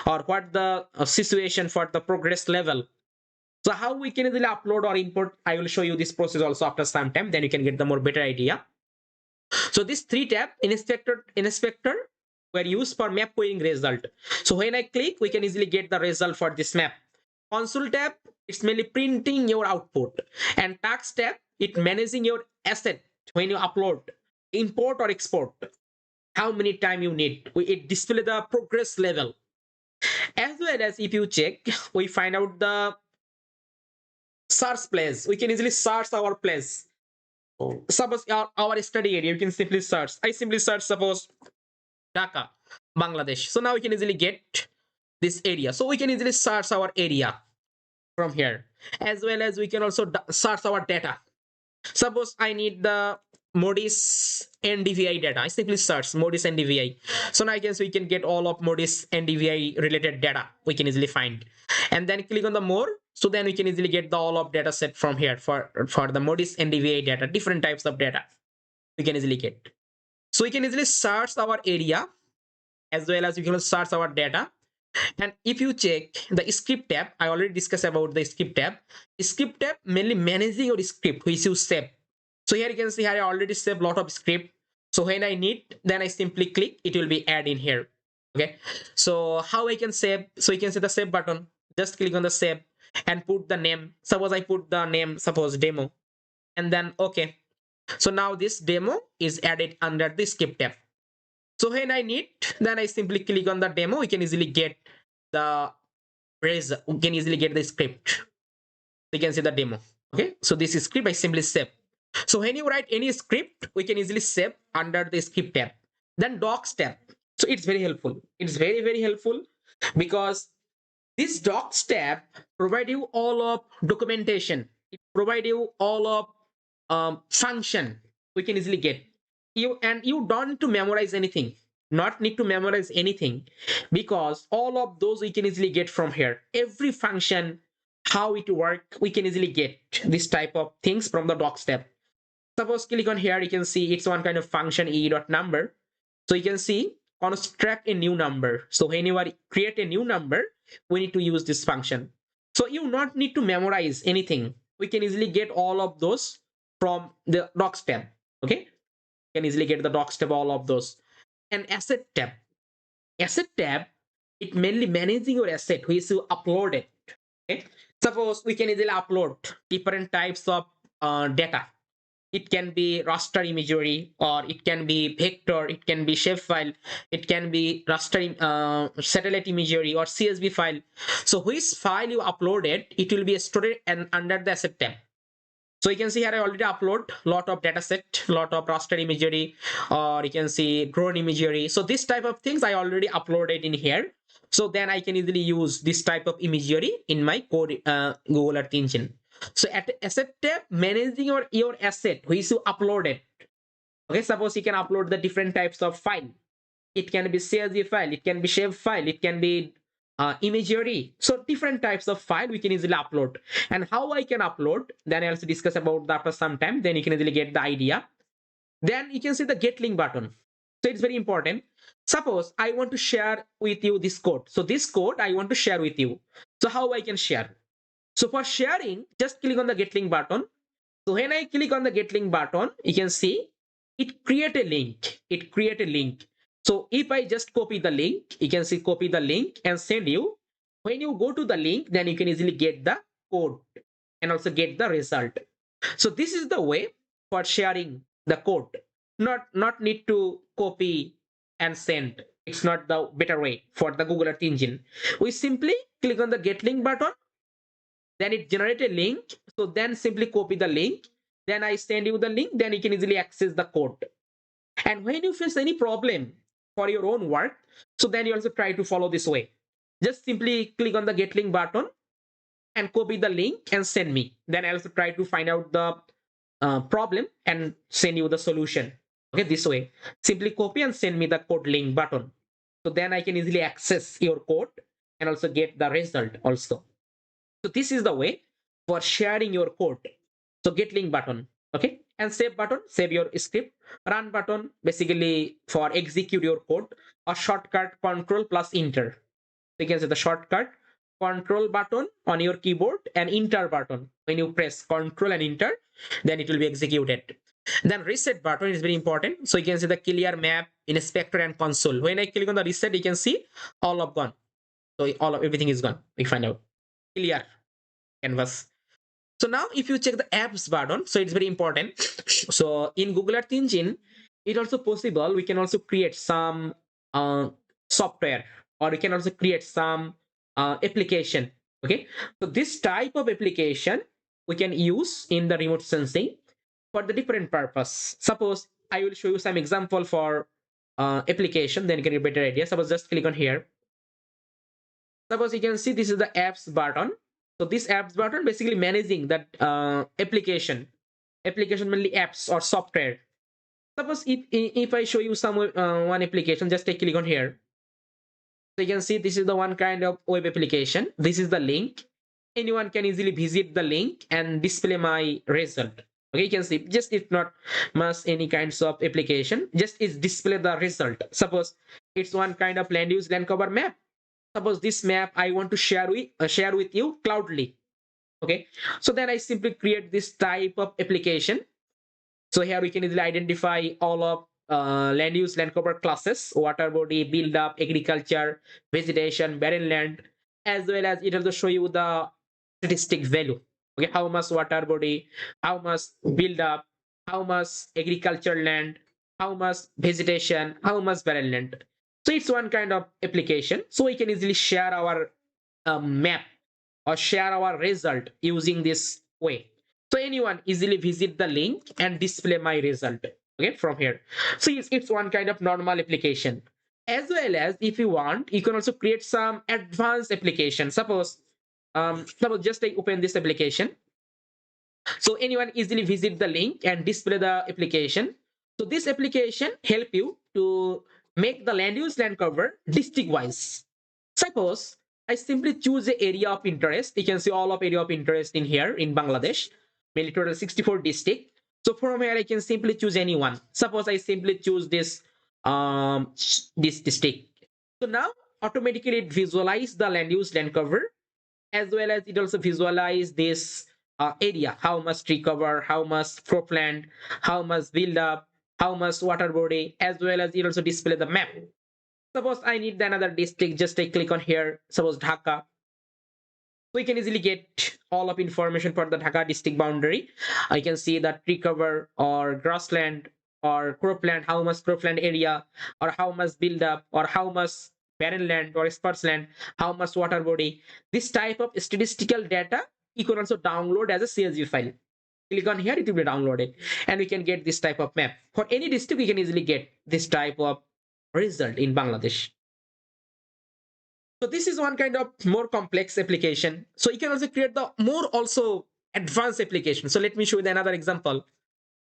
or what the situation for the progress level. So how we can easily upload or import, I will show you this process also after some time, then you can get the more better idea. So this 3 tab, inspector were used for map querying result. So when I click, we can easily get the result for this map. Console tab, it's mainly printing your output, and task tab, it managing your asset when you upload, import or export, how many time you need. It display the progress level. As well as if you check, we find out the search place. We can easily search our place. Suppose our study area, you can simply search. I simply search, suppose Dhaka, Bangladesh. So now we can easily get this area. So we can easily search our area from here. As well as we can also search our data. Suppose I need the Modis NDVI data. I simply search Modis NDVI. So now I can, so we can get all of Modis NDVI related data. We can easily find, and then click on the more. So then we can easily get the all of data set from here for the Modis NDVI data, different types of data we can easily get. So we can easily search our area, as well as we can search our data And if you check the script tab, I already discussed about the script tab. Script tab mainly managing your script which you save. So here you can see here I already saved a lot of script. So when I need, then I simply click, it will be add in here. Okay. So how I can save? So you can see the save button. Just click on the save and put the name. Suppose I put the name, suppose demo, and then okay. So now this demo is added under the script tab. So when I need, then I simply click on the demo. We can easily get the we can easily get the script. You can see the demo. Okay, so this is script I simply save. So when you write any script, we can easily save under the script tab. Then docs tab. So it's very helpful. It's very helpful because this docs tab provide you all of documentation. It provide you all of function we can easily get. You don't need to memorize anything. Not need to memorize anything because all of those we can easily get from here. Every function, how it work, we can easily get this type of things from the docs tab. Suppose click on here, you can see it's one kind of function e.number. So you can see construct a new number. So when you are create a new number, we need to use this function. So you not need to memorize anything. We can easily get all of those from the docs tab. Okay, you can easily get the docs tab, all of those. And asset tab. Asset tab, it mainly managing your asset which you uploaded. Okay, suppose we can easily upload different types of data. It can be raster imagery, or it can be vector, it can be shapefile, it can be raster satellite imagery or CSV file. So which file you uploaded, it will be stored and under the asset tab. So you can see here I already upload lot of data set, lot of raster imagery, or you can see drone imagery. So this type of things I already uploaded in here. So then I can easily use this type of imagery in my code Google Earth Engine. So at asset tab, managing your asset which you uploaded. Okay, suppose you can upload the different types of file. It can be CSV file, it can be shape file, it can be imagery. So different types of file we can easily upload. And how I can upload, then I also discuss about that after some time. Then you can easily get the idea. Then you can see the get link button. So it's very important. Suppose I want to share with you this code. So this code I want to share with you. So how I can share? So for sharing, just click on the get link button. So when I click on the get link button, you can see it create a link. It create a link. So if I just copy the link, you can see copy the link and send you. When you go to the link, then you can easily get the code and also get the result. So this is the way for sharing the code. Not need to copy and send. It's not the better way for the Google Earth Engine. We simply click on the get link button. Then it generates a link. So then simply copy the link. Then I send you the link. Then you can easily access the code. And when you face any problem for your own work, so then you also try to follow this way. Just simply click on the get link button and copy the link and send me. Then I also try to find out the problem and send you the solution. Okay, this way. Simply copy and send me the code link button. So then I can easily access your code and also get the result also. So this is the way for sharing your code. So get link button. Okay, and save button, save your script. Run button, basically for execute your code. Or shortcut control plus enter. So you can say the shortcut control button on your keyboard and enter button. When you press control and enter, then it will be executed. Then reset button is very important. So you can see the clear map, inspector and console. When I click on the reset, you can see all of gone. So all of everything is gone. We find out clear canvas. So now if you check the apps button, so it's very important. So in Google Earth Engine, it also possible we can also create some software, or we can also create some application. Okay, so this type of application we can use in the remote sensing for the different purpose. Suppose I will show you some example for application, then you can get a better idea. Suppose just click on here. Suppose you can see this is the apps button. So this apps button basically managing that application mainly apps or software. Suppose if I show you some one application, just take click on here. So you can see this is the one kind of web application. This is the link. Anyone can easily visit the link and display my result. Okay, you can see just it's not much any kinds of application, just is display the result. Suppose it's one kind of land use land cover map. suppose this map I want to share with you cloudly. Okay, so then I simply create this type of application. So here we can easily identify all of land use, land cover classes, water body, build up, agriculture, vegetation, barren land, as well as it also show you the statistic value. Okay, how much water body, how much build up, how much agriculture land, how much vegetation, how much barren land. So it's one kind of application. So we can easily share our map or share our result using this way. So anyone easily visit the link and display my result, okay, from here. So it's one kind of normal application. As well as if you want, you can also create some advanced application. Suppose just I open this application. So anyone easily visit the link and display the application. So this application help you to make the land use, land cover district wise. Suppose I simply choose the area of interest. You can see all of area of interest in here in Bangladesh, mainly total 64 district. So from here I can simply choose any one. Suppose I simply choose this district. So now automatically it visualize the land use, land cover, as well as it also visualize this area, how much tree cover, how much cropland, how much build up, how much water body, as well as it also display the map. Suppose I need another district, just I click on here, suppose Dhaka. So we can easily get all of information for the Dhaka district boundary. I can see the tree cover or grassland or cropland, how much cropland area, or how much build up, or how much barren land or sparse land, how much water body. This type of statistical data you can also download as a CSV file. Click on here, it will be downloaded, and we can get this type of map. For any district, we can easily get this type of result in Bangladesh. So this is one kind of more complex application. So you can also create the more also advanced application. So let me show you another example.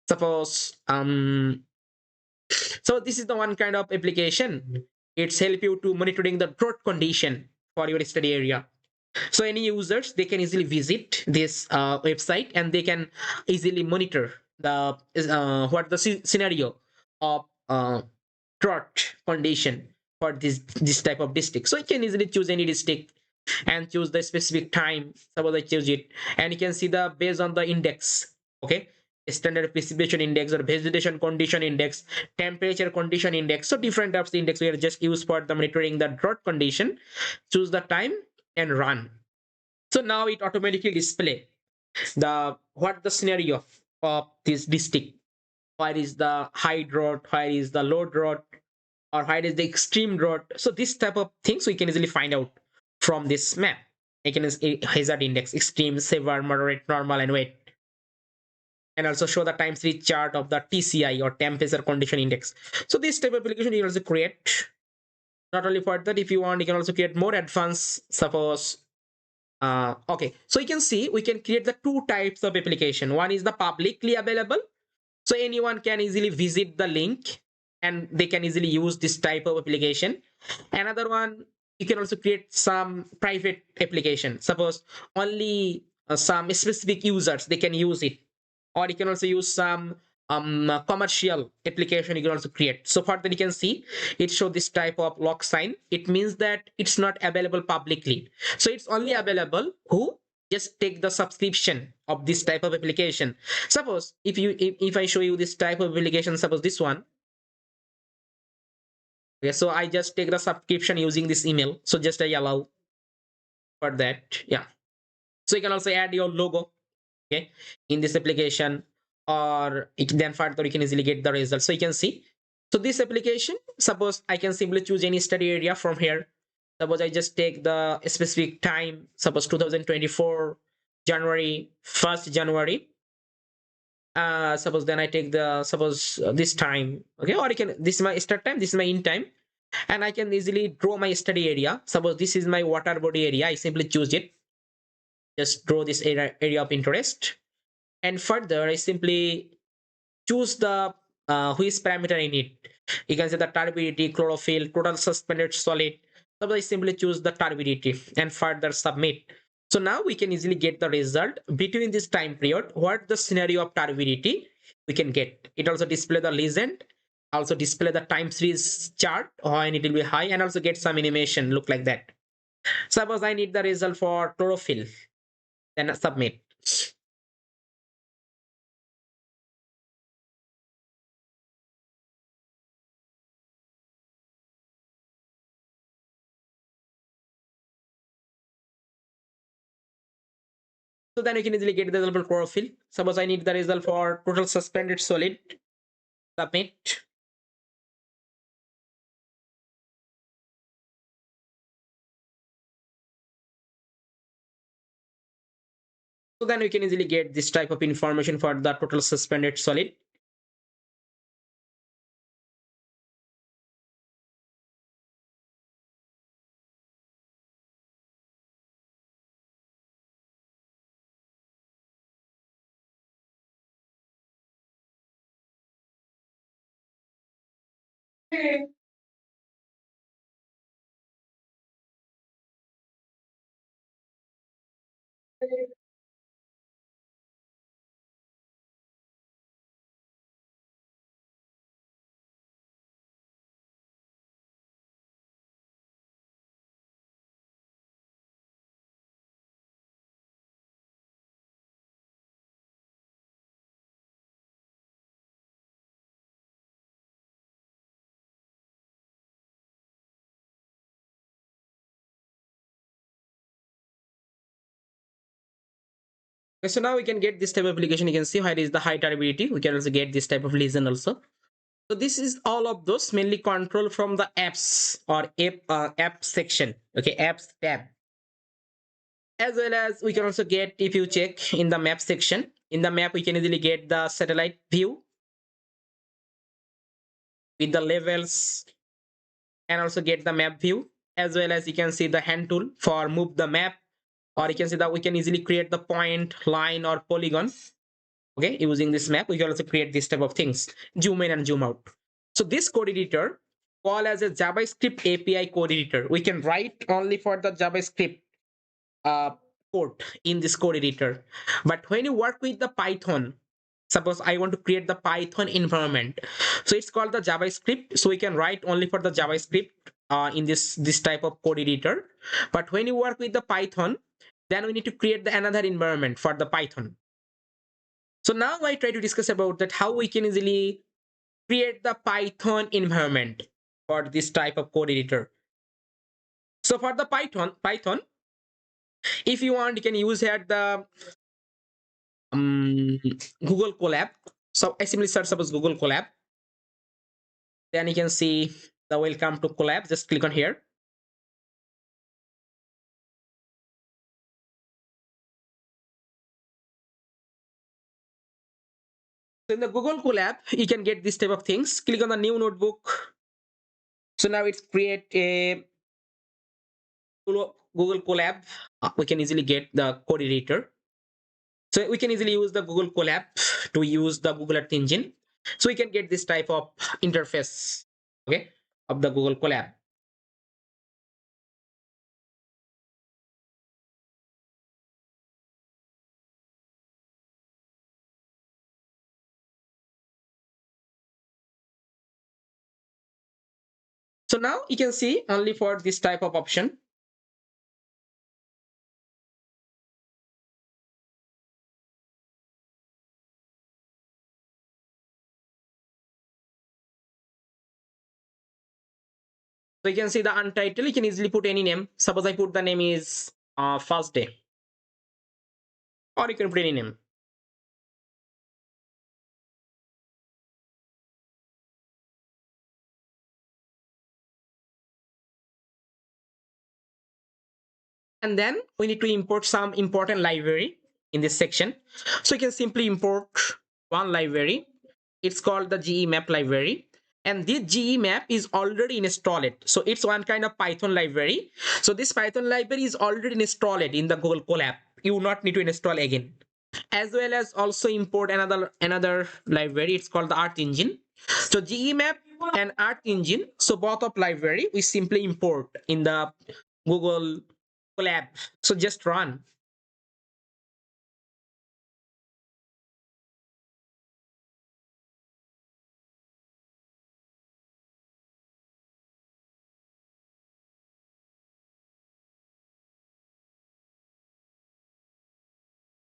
Suppose so this is the one kind of application. It's help you to monitoring the drought condition for your study area. So any users, they can easily visit this website and they can easily monitor the what the scenario of drought condition for this type of district. So you can easily choose any district and choose the specific time. Suppose I choose it, and you can see the based on the index. Okay, standard precipitation index or vegetation condition index, temperature condition index. So different types of index we are just used for the monitoring the drought condition. Choose the time and run. So now it automatically display the what the scenario of this district. Where is the high drought, where is the low drought, or where is the extreme drought. So this type of things we can easily find out from this map. I can hazard index, extreme, severe, moderate, normal, and wet. And also show the time series chart of the TCI or temperature condition index. So this type of application you also create. Not only for that, if you want, you can also create more advanced. Suppose okay, so you can see we can create the two types of application. One is the publicly available, so anyone can easily visit the link and they can easily use this type of application. Another one, you can also create some private application. Suppose only some specific users they can use it, or you can also use some commercial application you can also create. So for that, you can see it show this type of lock sign. It means that it's not available publicly, so it's only available who just take the subscription of this type of application. Suppose if I show you this type of application, suppose this one. Okay, so I just take the subscription using this email, so just I allow for that. Yeah, so you can also add your logo, okay, in this application, or then further you can easily get the result. So you can see, so this application, suppose I can simply choose any study area from here. Suppose I just take the specific time, suppose 2024 January 1st January. Suppose then I take the this time, okay, or you can, this is my start time, this is my end time, and I can easily draw my study area. Suppose this is my water body area, I simply choose it, just draw this area of interest, and further I simply choose the which parameter I need. You can say the turbidity, chlorophyll, total suspended solid. Suppose I simply choose the turbidity and further submit. So now we can easily get the result between this time period, what the scenario of turbidity we can get. It also display the legend, also display the time series chart when it will be high, and also get some animation look like that. Suppose I need the result for chlorophyll, then submit. So then you can easily get the result for chlorophyll. Suppose I need the result for total suspended solid, submit. So then we can easily get this type of information for the total suspended solid. Okay, so now we can get this type of application. You can see here is the high iterability. We can also get this type of listen also. So this is all of those mainly control from the apps or app section. Okay, apps tab. As well as we can also get, if you check in the map section, in the map we can easily get the satellite view with the levels, and also get the map view, as well as you can see the hand tool for move the map, or you can see that we can easily create the point, line, or polygon. Okay, using this map we can also create this type of things, zoom in and zoom out. So this code editor called as a JavaScript API code editor. We can write only for the JavaScript uh, code in this code editor. But when you work with the Python, suppose I want to create the Python environment, so it's called the JavaScript. So we can write only for the JavaScript in this type of code editor. But when you work with the Python, then we need to create the another environment for the Python. So now I try to discuss about that how we can easily create the Python environment for this type of code editor. So for the Python, if you want, you can use here the Google Colab. So I simply search suppose Google Colab. Then you can see the welcome to Colab. Just click on here. So in the Google Colab, you can get this type of things. Click on the new notebook. So now it's create a Google Colab. We can easily get the code editor. So we can easily use the Google Colab to use the Google Earth Engine. So we can get this type of interface, okay, of the Google Colab. So now you can see only for this type of option. So you can see the untitled, you can easily put any name. Suppose I put the name is first day, or you can put any name. And then we need to import some important library in this section. So you can simply import one library. It's called the GEMap library. And this GEMap is already installed. So it's one kind of Python library. So this Python library is already installed in the Google Colab. You will not need to install again. As well as also import another library. It's called the Art Engine. So GEMap and Art Engine, so both of library we simply import in the Google Colab. So just run.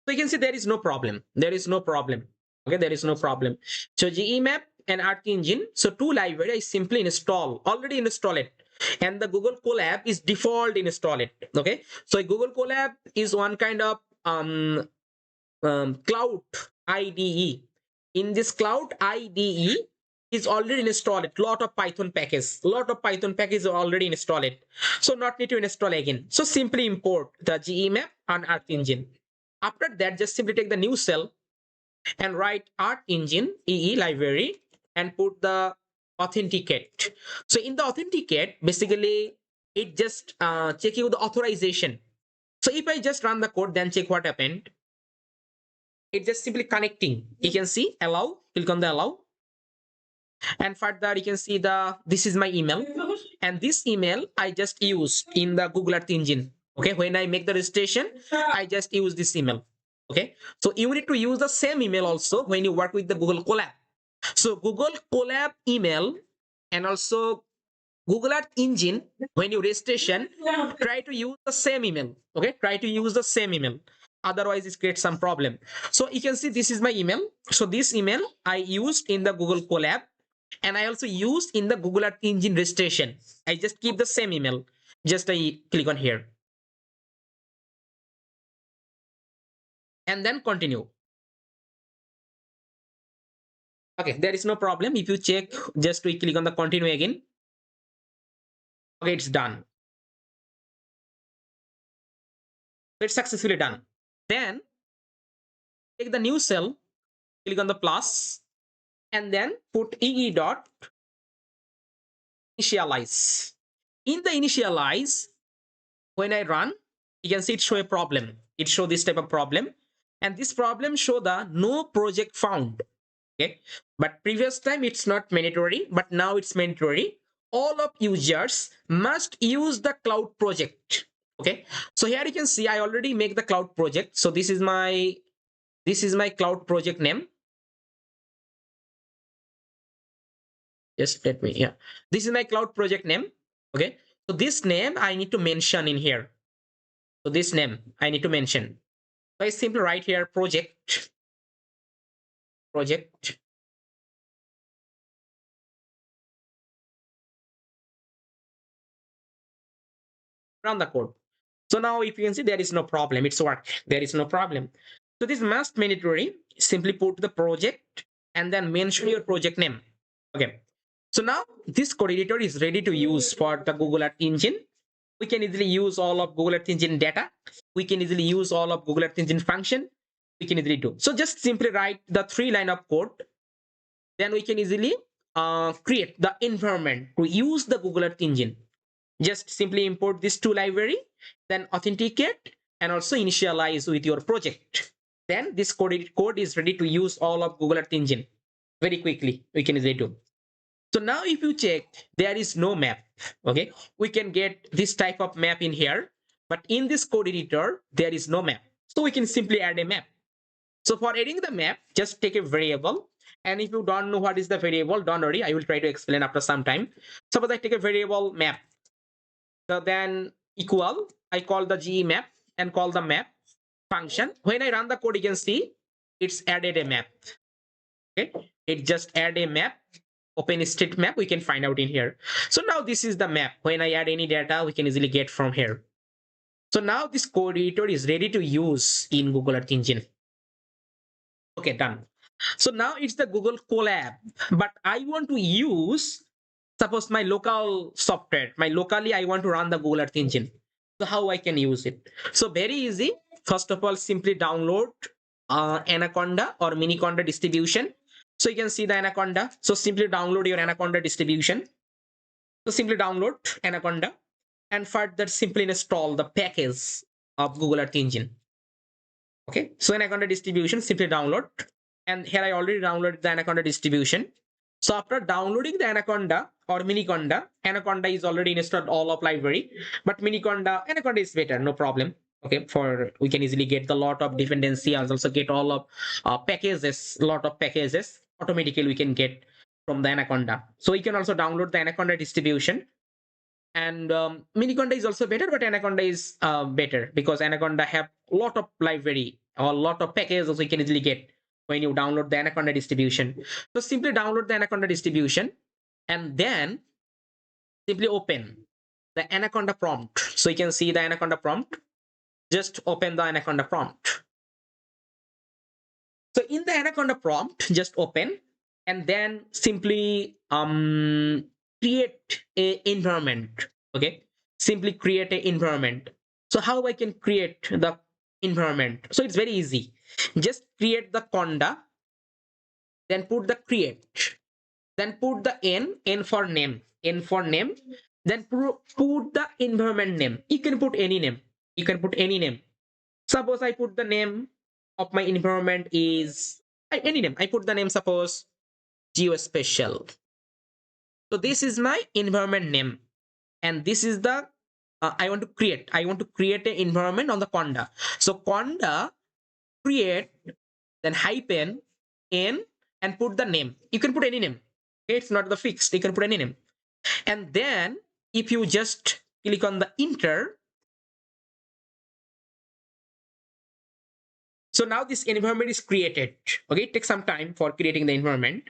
So you can see there is no problem. There is no problem. Okay, there is no problem. So GEmap and Earth Engine. So two library I simply already install it. And the Google Colab is default install it. Okay, so Google Colab is one kind of cloud IDE. In this cloud IDE is already installed. Lot of Python package are already installed. So not need to install again. So simply import the GEmap and Earth Engine. After that, just simply take the new cell and write Earth Engine EE library and put the authenticate. So in the authenticate, basically it just check you the authorization. So if I just run the code, then check what happened. It's just simply connecting. You can see allow, click on the allow, and further you can see this is my email, and this email I just used in the Google Earth Engine. Okay, when I make the registration, I just use this email. Okay, so you need to use the same email also when you work with the Google Colab. So Google Colab email and also Google Earth Engine, when you registration, try to use the same email. Okay, try to use the same email. Otherwise, it creates some problem. So you can see this is my email. So this email I used in the Google Colab, and I also used in the Google Earth Engine registration. I just keep the same email. Just I click on here. And then continue. Okay, there is no problem. If you check, just we click on the continue again. Okay, it's done. It's successfully done. Then take the new cell, click on the plus, and then put EE dot initialize. In the initialize, when I run, you can see it show a problem. It show this type of problem, and this problem show the no project found. Okay, but previous time it's not mandatory, but now it's mandatory. All of users must use the cloud project. Okay, so here you can see I already make the cloud project. So this is my cloud project name. Just let me, yeah, this is my cloud project name. Okay, so this name I need to mention in here. So this name I need to mention. So I simply write here project. Run the code. So now if you can see there is no problem, it's work. There is no problem. So this must mandatory. Simply put the project and then mention your project name. Okay. So now this code editor is ready to use for the Google Earth Engine. We can easily use all of Google Earth Engine data. We can easily use all of Google Earth Engine function. We can easily do. So just simply write the 3 line of code. Then we can easily create the environment to use the Google Earth Engine. Just simply import these 2 library, then authenticate and also initialize with your project. Then this code is ready to use all of Google Earth Engine very quickly. We can easily do. So now if you check, there is no map. Okay, we can get this type of map in here, but in this code editor there is no map. So we can simply add a map. So for adding the map, just take a variable, and if you don't know what is the variable, don't worry, I will try to explain after some time. Suppose I take a variable map. So then equal, I call the GEmap and call the map function. When I run the code, you can see it's added a map. Okay, it just add a map. Open state map, we can find out in here. So now this is the map. When I add any data, we can easily get from here. So now this code editor is ready to use in Google Earth Engine. Okay, done. So now it's the Google Colab, but I want to use, suppose my local software, locally I want to run the Google Earth Engine. So how I can use it? So very easy. First of all, simply download Anaconda or Miniconda distribution. So you can see the Anaconda. So simply download your Anaconda distribution. So simply download Anaconda and further simply install the package of Google Earth Engine. Okay, so Anaconda distribution, simply download. And here I already downloaded the Anaconda distribution. So after downloading the Anaconda or Miniconda, Anaconda is already installed all of library, but Anaconda is better, no problem. Okay, for we can easily get the lot of dependency and also get all of packages, lot of packages automatically we can get from the Anaconda. So we can also download the Anaconda distribution. And Miniconda is also better, but Anaconda is better because Anaconda have a lot of library a lot of packages also you can easily get when you download the Anaconda distribution. So simply download the Anaconda distribution and then simply open the Anaconda prompt. So you can see the Anaconda prompt. Just open the Anaconda prompt. So in the Anaconda prompt, just open and then simply create a environment. Okay, simply create an environment. So how I can create the environment? So it's very easy. Just create the conda, then put the create, then put the n for name, then put the environment name. You can put any name. You can put any name. Suppose I put the name of my environment is any name. I put the name, suppose geospatial. So this is my environment name, and this is the I want to create. I want to create an environment on the conda. So conda create, then hyphen n, and put the name. You can put any name. Okay, it's not the fixed. You can put any name, and then if you just click on the enter. So now this environment is created. Okay, it takes some time for creating the environment.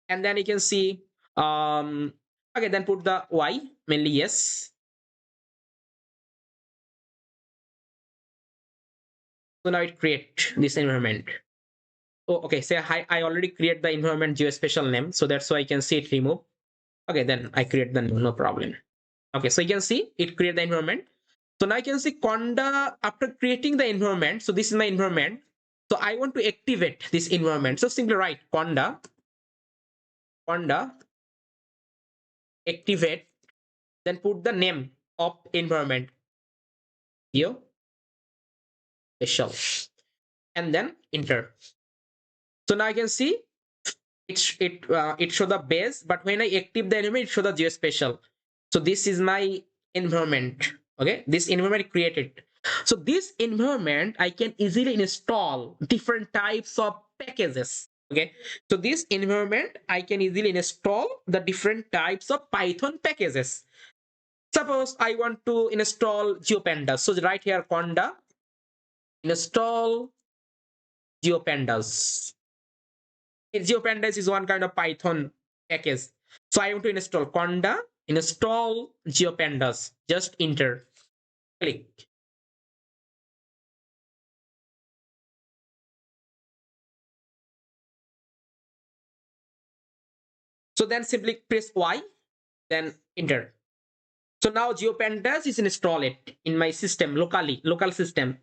And then you can see, okay, then put the Y, mainly yes. So now it create this environment. Oh, okay, say I already create the environment geospatial name. So that's why I can see it remove. Okay, then I create the name, no problem. Okay, so you can see it create the environment. So now I can see conda after creating the environment. So this is my environment. So I want to activate this environment. So simply write conda activate, then put the name of environment here special, and then enter. So now I can see it show the base, but when I active the environment, it show the geospatial. So this is my environment. Okay, this environment created. So this environment I can easily install different types of packages. Okay, so this environment I can easily install the different types of Python packages. Suppose I want to install GeoPandas. So right here, conda install GeoPandas. GeoPandas is one kind of Python package. So I want to install conda install GeoPandas. Just enter. Click. So then simply press Y, then enter. So now GeoPandas is installed in my system locally, local system.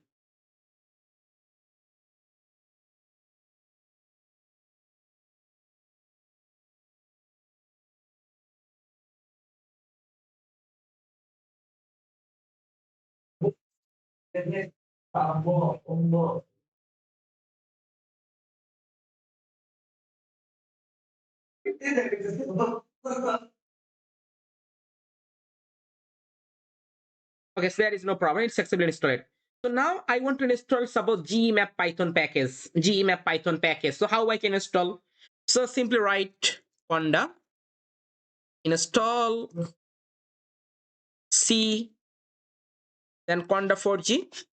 Okay, so there is no problem. It's successfully installed. So now I want to install, suppose GEmap Python package. GEmap Python package. So how I can install? So simply write conda install C, then conda 4G,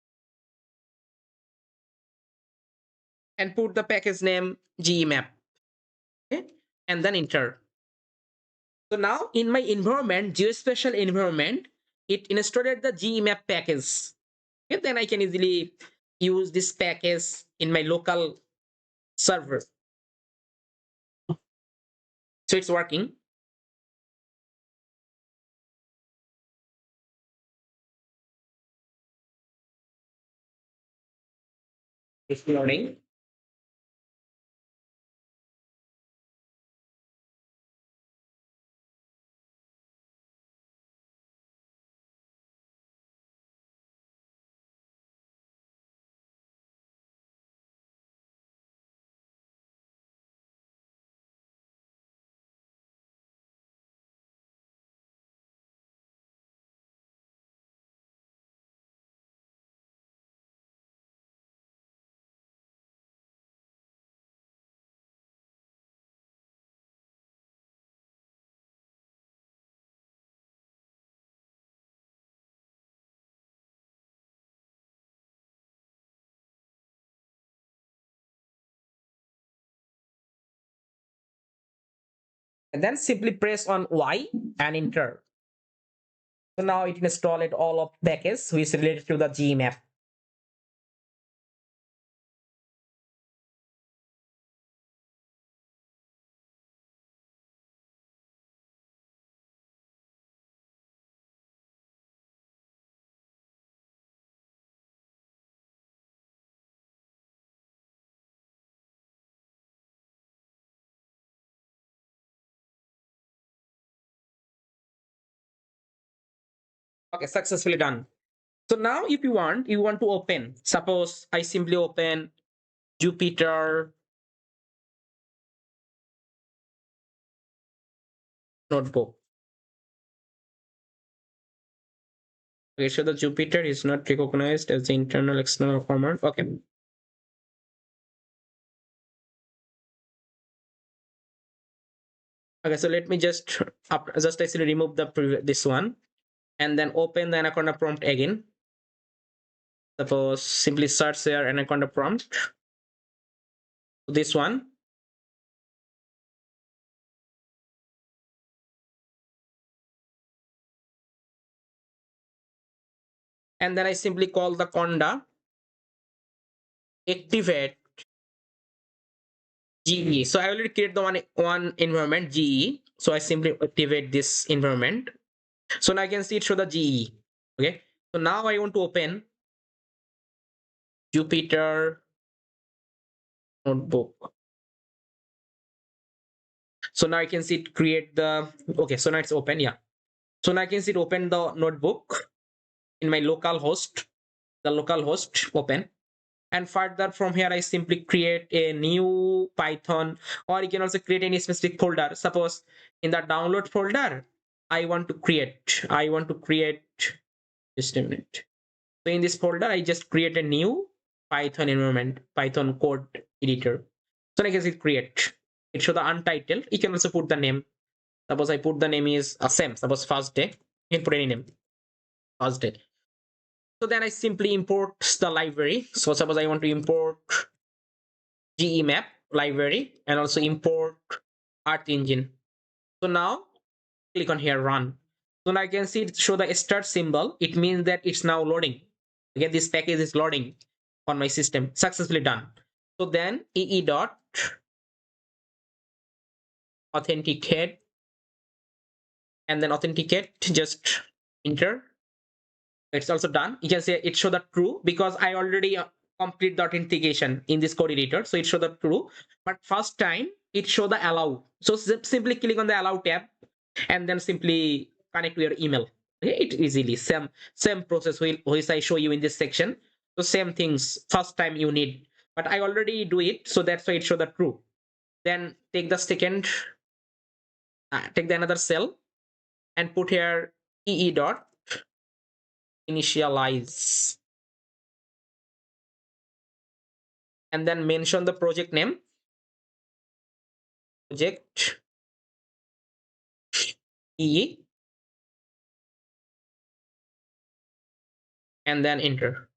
and put the package name GEmap. Okay, and then enter. So now in my environment, geospatial environment, it installed the GEmap package. Okay, then I can easily use this package in my local server. So it's working. It's loading. and then simply press on Y and enter. So now it installed all of package which is related to the GE map. Okay, successfully done. So now if you want to open, suppose I simply open Jupyter notebook. Okay, so the Jupyter is not recognized as the internal external format. Okay. Okay, so let me just actually remove this one and then open the Anaconda prompt again. Suppose simply search there Anaconda prompt. This one. And then I simply call the conda activate GE. So I already create the one environment GE. So I simply activate this environment. So now I can see it show the GE. Okay. So now I want to open Jupyter notebook. So now I can see it create the, okay, so now it's open. Yeah. So now I can see it open the notebook in my local host, the local host open. And further from here, I simply create a new Python, or you can also create any specific folder. Suppose in the download folder, I want to create, just a minute. So in this folder, I just create a new Python environment, Python code editor. So I can see create. It show the untitled. You can also put the name. Suppose I put the name is same. Suppose first day. You can put any name. First day. So then I simply import the library. So suppose I want to import GE map library and also import Earth Engine. So now click on here run. So now I can see it show the start symbol. It means that it's now loading. Again, this package is loading on my system. Successfully done. So then ee dot authenticate and then authenticate, just enter. It's also done. You can say it show the true because I already complete the authentication in this code editor, so it show the true. But first time it show the allow. So simply click on the allow tab and then simply connect to your email. Okay, it easily same process which I show you in this section. So same things first time you need, but I already do it, so that's why it show the true. Then take the second, take the another cell and put here ee dot initialize and then mention the project name, project e, and then enter.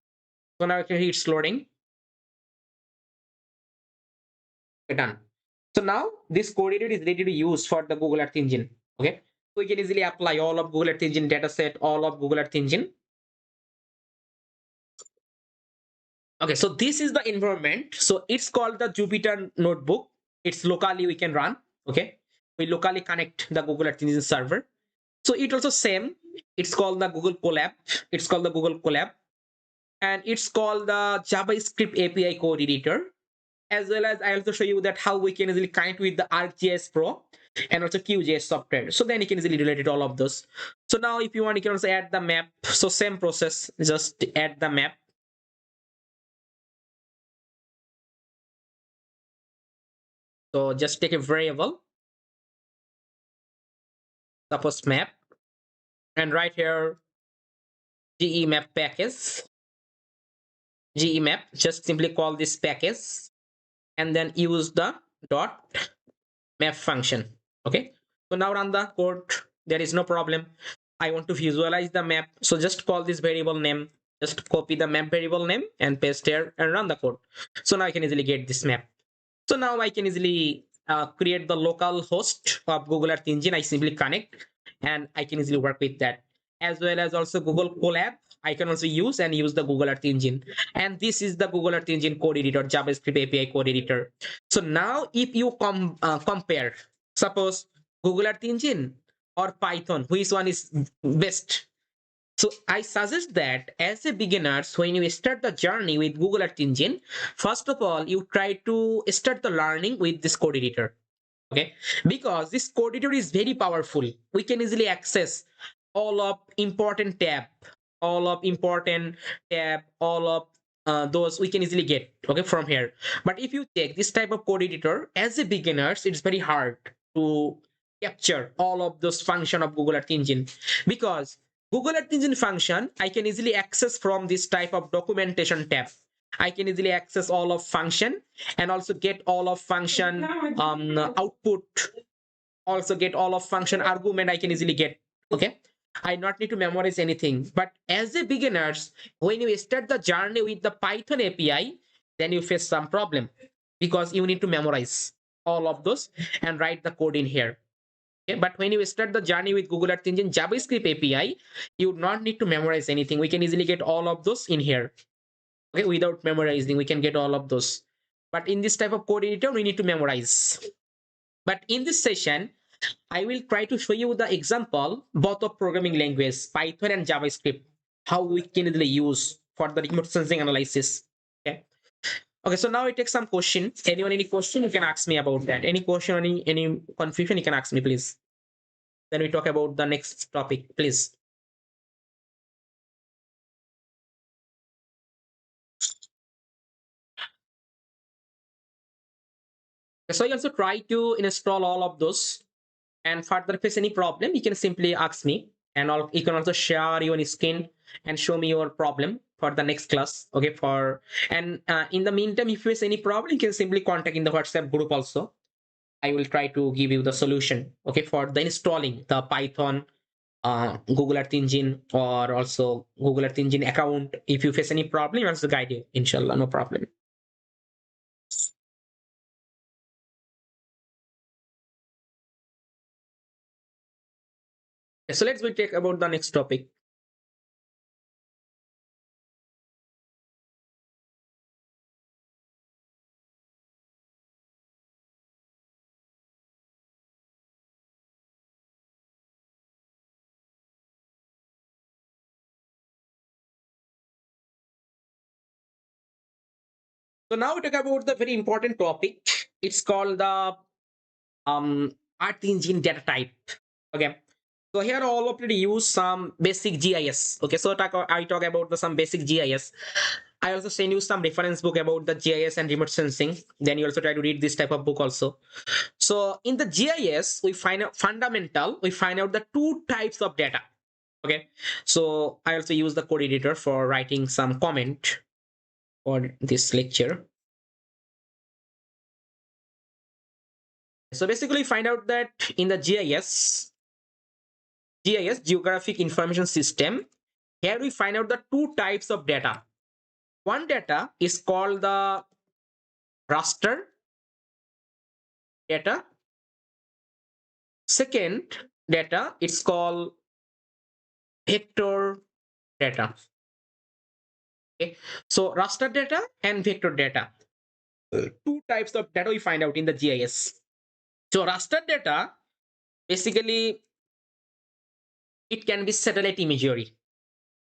So now it's loading. Okay, done. So now this code editor is ready to use for the Google Earth Engine. Okay, so we can easily apply all of Google Earth Engine dataset, all of Google Earth Engine. Okay, so this is the environment. So it's called the Jupyter notebook. It's locally we can run. Okay, we locally connect the Google Earth Engine server. So it also same. It's called the Google Colab. It's called the Google Colab, and it's called the JavaScript API code editor. As well as I also show you that how we can easily connect with the ArcGIS Pro and also QGIS software. So then you can easily relate it all of those. So now if you want, you can also add the map. So same process, just add the map. So just take a variable, suppose map, and right here GE map package, GE map, just simply call this package and then use the dot map function. Okay, so now run the code. There is no problem. I want to visualize the map, so just call this variable name, just copy the map variable name and paste here and run the code. So now I can easily get this map. So now I can easily create the local host of Google Earth Engine, I simply connect and I can easily work with that. As well as also Google Colab, I can also use the Google Earth Engine. And this is the Google Earth Engine code editor, JavaScript API code editor. So now if you compare, suppose Google Earth Engine or Python, which one is best? So I suggest that as a beginners, when you start the journey with Google Earth Engine, first of all, you try to start the learning with this code editor. Okay, because this code editor is very powerful. We can easily access all of important tab, all of those we can easily get, okay, from here. But if you take this type of code editor as a beginners, it's very hard to capture all of those function of Google Earth Engine, because Google Earth Engine function I can easily access from this type of documentation tab. I can easily access all of function and also get all of function output, also get all of function argument I can easily get. Okay, I not need to memorize anything. But as a beginners, when you start the journey with the Python API, then you face some problem, because you need to memorize all of those and write the code in here. Okay, but when you start the journey with Google Earth Engine JavaScript API, you do not need to memorize anything. We can easily get all of those in here. Okay, without memorizing, we can get all of those. But in this type of code editor, we need to memorize. But in this session, I will try to show you the example both of programming language, Python and JavaScript, how we can easily use for the remote sensing analysis. Okay. Okay, so now I take some question. Anyone, any question, you can ask me about that. Any question, any confusion, you can ask me, please. Then we talk about the next topic, please. So I also try to install all of those, and further face any problem, you can simply ask me, and you can also share your screen and show me your problem for the next class. Okay, and in the meantime, if you face any problem, you can simply contact in the WhatsApp group also. I will try to give you the solution, okay, for the installing the Python, Google Earth Engine, or also Google Earth Engine account. If you face any problem, I'll also guide you, inshallah, no problem. So let's we take about the next topic. So now we talk about the very important topic. It's called the Earth Engine data type. Okay. So here I already use some basic GIS. Okay, so I talk about some basic GIS. I also send you some reference book about the GIS and remote sensing. Then you also try to read this type of book also. So in the GIS, we find out the two types of data. Okay, so I also use the code editor for writing some comment for this lecture. So basically find out that in the GIS, Geographic Information System, here we find out the two types of data. One data is called the raster data. Second data, it's called vector data. Okay, so raster data and vector data, two types of data we find out in the GIS. So raster data, basically it can be satellite imagery,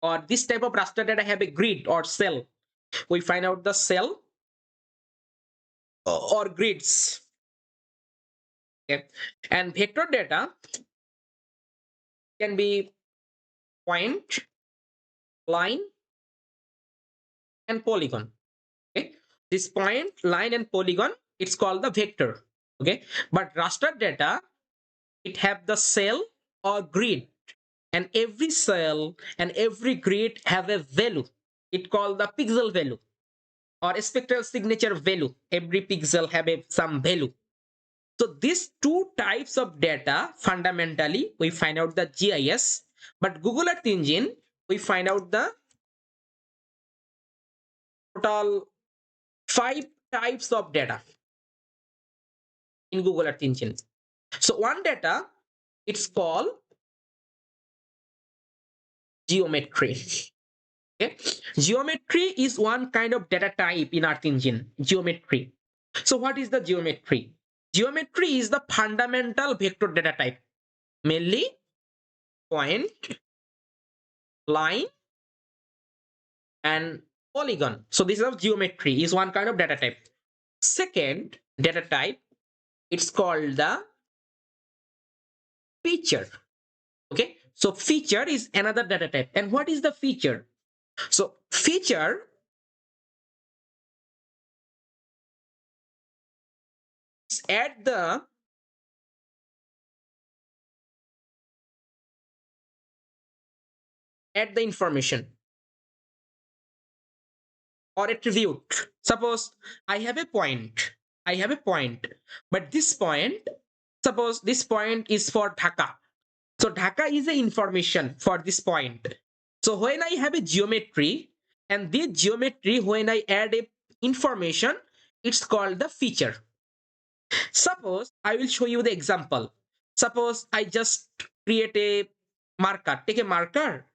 or this type of raster data have a grid or cell. We find out the cell or grids. Okay, and vector data can be point, line, and polygon. Okay, this point, line, and polygon, it's called the vector. Okay, but raster data, it have the cell or grid, and every cell and every grid have a value. It called the pixel value or spectral signature value. Every pixel have some value. So these two types of data, fundamentally, we find out the GIS, but Google Earth Engine, we find out the total 5 types of data. in Google Earth Engine. So one data, it's called geometry. Okay, geometry is one kind of data type in Earth Engine. Geometry. So what is the geometry? Geometry is the fundamental vector data type, mainly point, line, and polygon. So this is geometry, is one kind of data type. Second data type, it's called the feature. Okay, so feature is another data type. And what is the feature? So feature is at the information or attribute. Suppose I have a point, but this point, suppose this point is for Dhaka. So Dhaka is the information for this point. So when I have a geometry, and this geometry, when I add a information, it's called the feature. Suppose I will show you the example. Suppose I just create a marker, take a marker,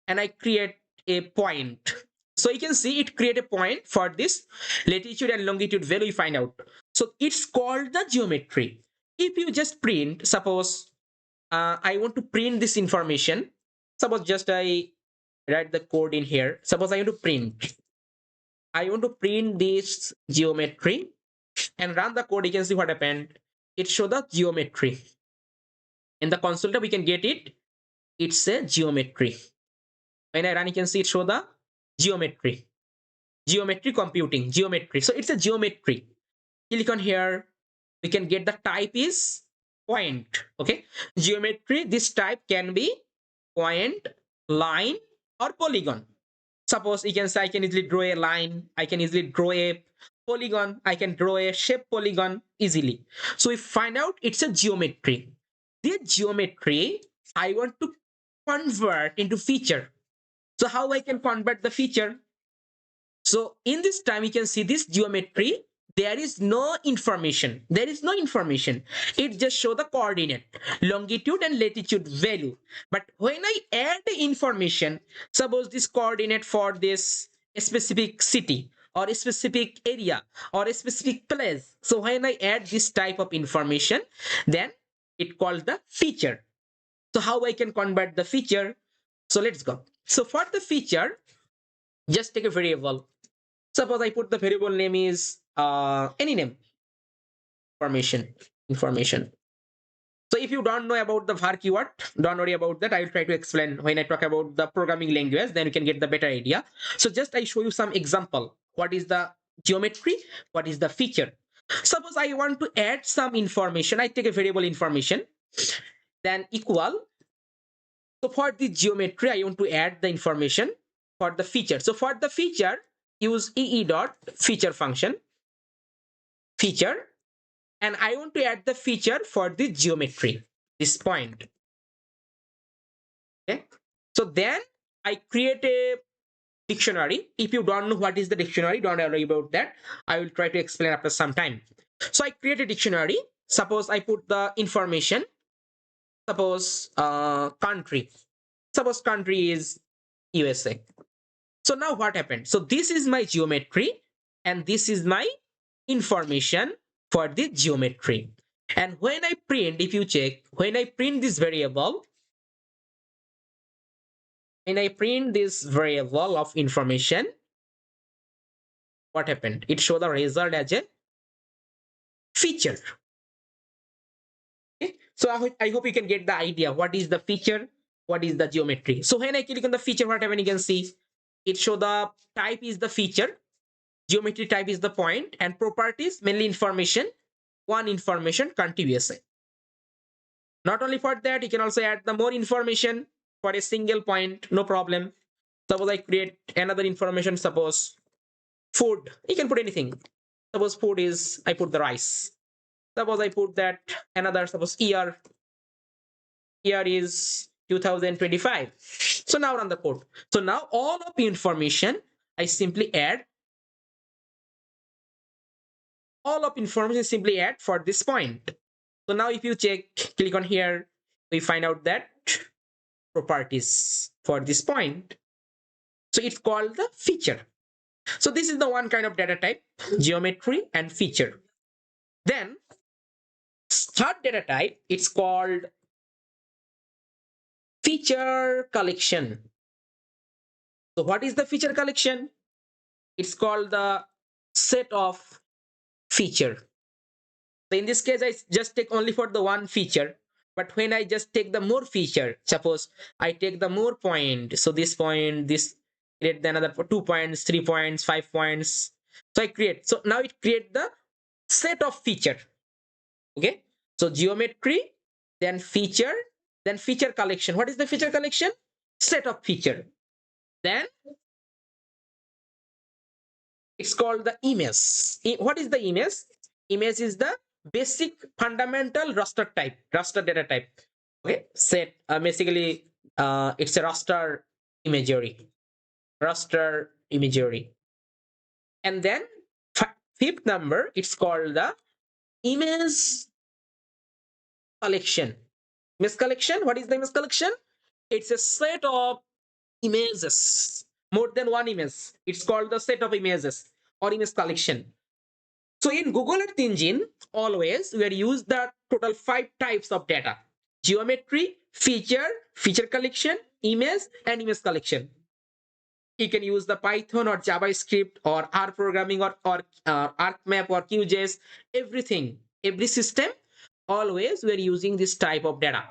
and I create a point. So you can see it create a point for this latitude and longitude value we find out. So it's called the geometry. If you just print, suppose I want to print this information. Suppose just I write the code in here. Suppose I want to print. I want to print this geometry and run the code. You can see what happened. It show the geometry. In the console we can get it. It's a geometry. When I run, you can see it show the geometry. Geometry computing, geometry. So it's a geometry. Click on here. We can get the type is point. Okay, geometry, this type can be point, line, or polygon. Suppose you can say I can easily draw a line, I can easily draw a polygon, I can draw a shape polygon easily. So we find out it's a geometry. This geometry I want to convert into feature. So how I can convert the feature? So in this time you can see this geometry, there is no information. It just show the coordinate, longitude and latitude value. But when I add the information, suppose this coordinate for this specific city or a specific area or a specific place. So when I add this type of information, then it called the feature. So how I can convert the feature? So let's go. So for the feature, just take a variable. Suppose I put the variable name is any name, information. So if you don't know about the var keyword, don't worry about that. I will try to explain when I talk about the programming language, then you can get the better idea. So just I show you some example. What is the geometry? What is the feature? Suppose I want to add some information. I take a variable information, then equal. So for the geometry, I want to add the information for the feature. So for the feature, use ee.feature function, feature, and I want to add the feature for the geometry, this point. Okay, so then I create a dictionary. If you don't know what is the dictionary, don't worry about that. I will try to explain after some time. So I create a dictionary. Suppose I put the information. Suppose country. Suppose country is USA. So now what happened? So this is my geometry and this is my information for the geometry. And when I print, if you check, when I print this variable, of information, what happened? It show the result as a feature. Okay? So I hope you can get the idea. What is the feature? What is the geometry? So when I click on the feature, what happened? You can see it show the type is the feature, geometry type is the point, and properties mainly information, one information, country USA. Not only for that, you can also add the more information for a single point, no problem. Suppose I create another information, suppose food, you can put anything. Suppose food is, I put the rice. Suppose I put that another, suppose year is 2025. So now run the code. So now all of the information I simply add all of information is simply add for this point. So now if you click on here, we find out that properties for this point. So it's called the feature. So this is the one kind of data type, geometry and feature. Then third data type, it's called feature collection. So what is the feature collection? It's called the set of feature. So in this case, I just take only for the one feature. But when I just take the more feature, suppose I take the more point, so this point, this, create another for 2 points, 3 points, 5 points. So I create. So now it create the set of feature. Okay. So geometry, then feature collection. What is the feature collection? Set of feature. Then it's called the image. What is the image? Image is the basic fundamental raster type, raster data type. Okay, set basically it's a raster imagery, raster imagery. And then fifth number, it's called the image collection. Image collection. What is the image collection? It's a set of images, more than one image. It's called the set of images or image collection. So in Google Earth Engine, always we use the total 5 types of data: geometry, feature collection, image, and image collection. You can use the Python or JavaScript or R programming or ArcMap or QGIS, everything, every system. Always we are using this type of data: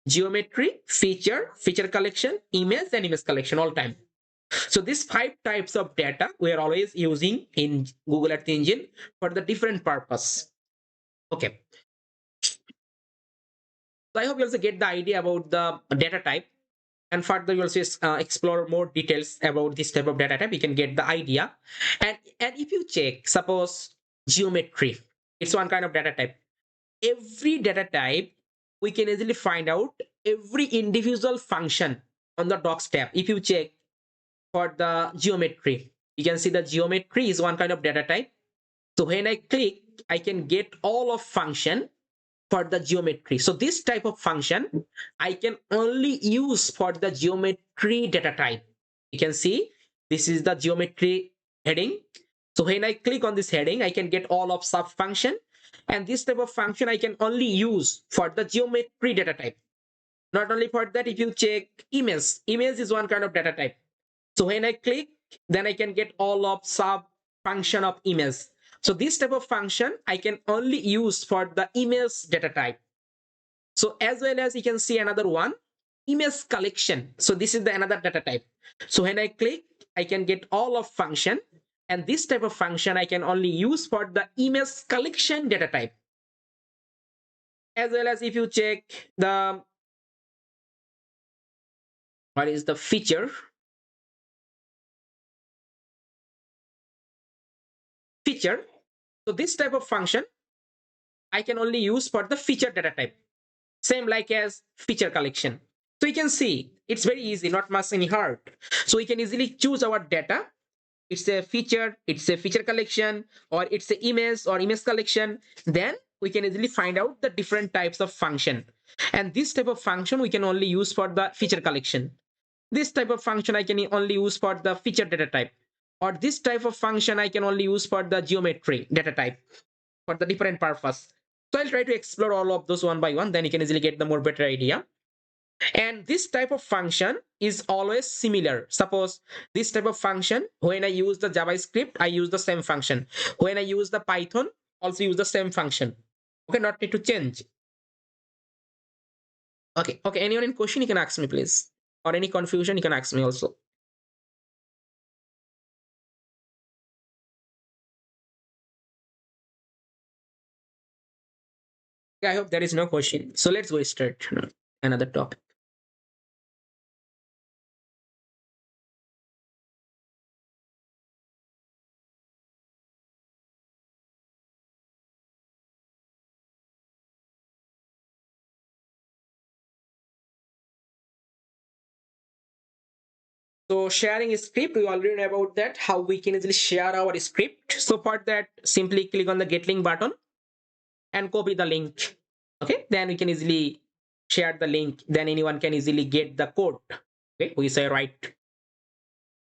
geometry, feature collection, image, and image collection all time. So these 5 types of data we are always using in Google Earth Engine for the different purpose. Okay. So I hope you also get the idea about the data type, and further you also explore more details about this type of data type. You can get the idea. And if you check, suppose geometry, it's one kind of data type. Every data type, we can easily find out every individual function on the docs tab. If you check for the geometry, you can see the geometry is one kind of data type. So when I click, I can get all of function for the geometry. So this type of function I can only use for the geometry data type. You can see this is the geometry heading. So when I click on this heading, I can get all of sub function, and this type of function I can only use for the geometry data type. Not only for that, if you check image is one kind of data type. So when I click, then I can get all of sub function of image. So this type of function I can only use for the image data type. So as well as you can see another one, image collection. So this is the another data type. So when I click, I can get all of function, and this type of function I can only use for the image collection data type. As well as if you check the, what is the feature? Feature. So this type of function I can only use for the feature data type. Same like as feature collection. So you can see it's very easy, not much any hard. So we can easily choose our data. It's a feature collection, or it's an image or image collection. Then we can easily find out the different types of function. And this type of function we can only use for the feature collection. This type of function I can only use for the feature data type. Or this type of function I can only use for the geometry data type, for the different purpose. So I'll try to explore all of those one by one, then you can easily get the more better idea. And this type of function is always similar. Suppose this type of function, when I use the JavaScript, I use the same function. When I use the Python, also use the same function. Okay, not need to change. Okay, anyone in question, you can ask me please. Or any confusion, you can ask me also. I hope there is no question. So let's go start another topic. So sharing a script, we already know about that, how we can easily share our script. So for that, simply click on the get link button and copy the link. Okay, then we can easily share the link. Then anyone can easily get the code. Okay, we say right.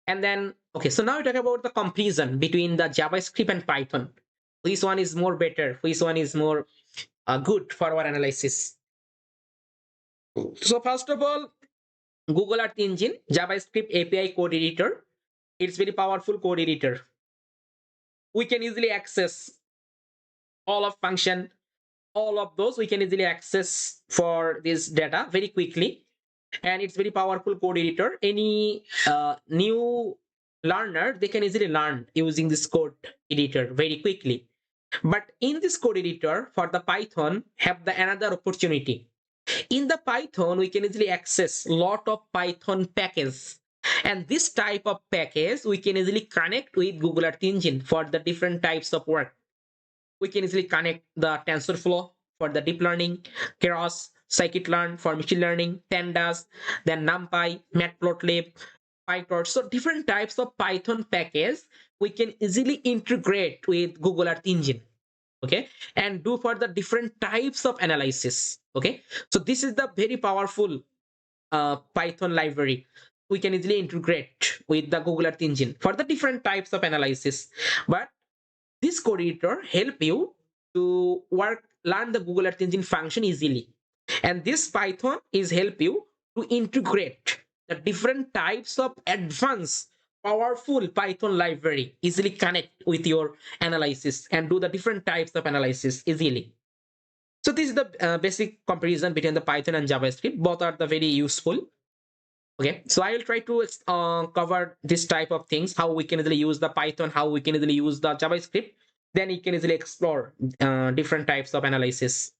And then, okay, so now we talk about the comparison between the JavaScript and Python. Which one is more better? Which one is more good for our analysis? So first of all, Google Earth Engine, JavaScript API code editor. It's very powerful code editor. We can easily access all of function, all of those we can easily access for this data very quickly. And it's very powerful code editor. Any new learner, they can easily learn using this code editor very quickly. But in this code editor for the Python have the another opportunity. In the Python, we can easily access lot of Python package. And this type of package, we can easily connect with Google Earth Engine for the different types of work. We can easily connect the TensorFlow for the deep learning, Keras, scikit-learn for machine learning, Pandas, then NumPy, Matplotlib, PyTorch. So different types of Python package we can easily integrate with Google Earth Engine. Okay, and do for the different types of analysis. Okay, so this is the very powerful Python library we can easily integrate with the Google Earth Engine for the different types of analysis. But this code editor help you to learn the Google Earth Engine function easily. And this Python is help you to integrate the different types of advanced powerful Python library, easily connect with your analysis and do the different types of analysis easily. So this is the basic comparison between the Python and JavaScript. Both are the very useful. Okay, so I will try to cover this type of things, how we can easily use the Python, how we can easily use the JavaScript. Then you can easily explore different types of analysis.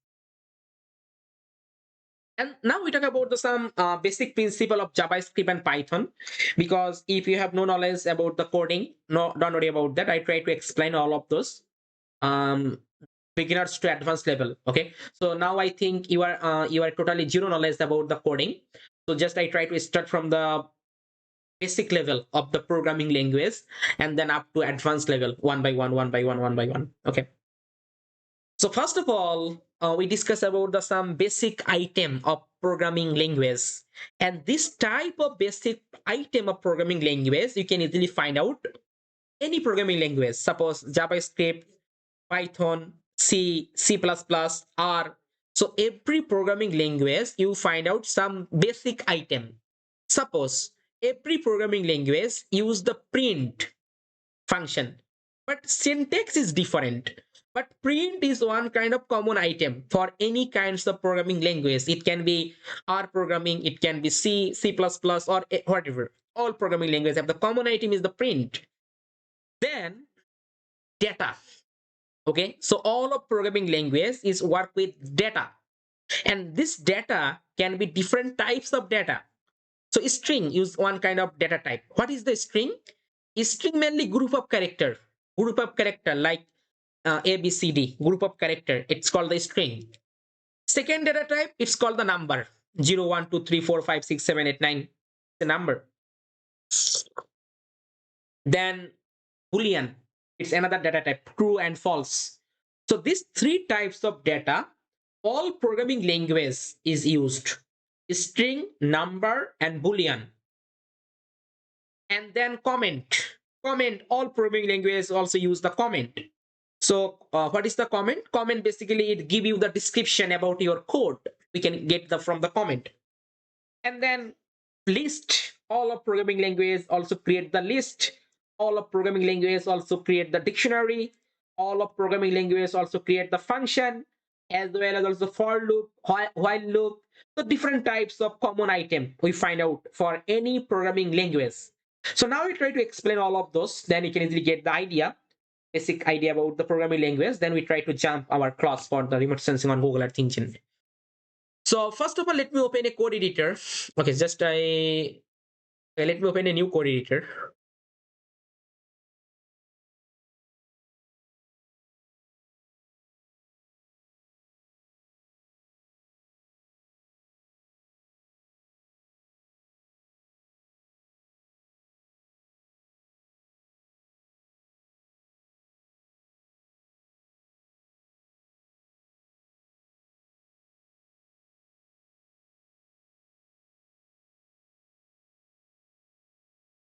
And now we talk about some basic principle of JavaScript and Python, because if you have no knowledge about the coding, no, don't worry about that. I try to explain all of those. Beginners to advanced level. Okay, so now I think you are totally zero knowledge about the coding. So just I try to start from the basic level of the programming language and then up to advanced level, one by one, one by one, one by one. Okay, so first of all, we discuss about the some basic item of programming language. And this type of basic item of programming language, you can easily find out any programming language, suppose JavaScript, Python, C, C++, R. So every programming language, you find out some basic item. Suppose every programming language use the print function, but syntax is different. But print is one kind of common item for any kinds of programming language. It can be R programming, it can be C, C++, or whatever. All programming languages have the common item is the print. Then data. Okay, so all of programming language is work with data, and this data can be different types of data. So string use one kind of data type. What is the string? String mainly group of character, like A, B, C, D, group of character. It's called the string. Second data type, it's called the number. 0, 1, 2, 3, 4, 5, 6, 7, 8, 9. The number. Then Boolean, it's another data type, true and false. So these three types of data, all programming language is used. String, number, and Boolean. And then comment. Comment, all programming languages also use the comment. So what is the comment? Comment basically it give you the description about your code. We can get from the comment. And then list, all of programming languages also create the list. All of programming languages also create the dictionary. All of programming languages also create the function, as well as also for loop, while loop. So different types of common item we find out for any programming language. So now we try to explain all of those, then you can easily get the idea, basic idea about the programming language. Then we try to jump our class for the remote sensing on Google Earth Engine. So first of all, let me open a code editor. Okay, let me open a new code editor.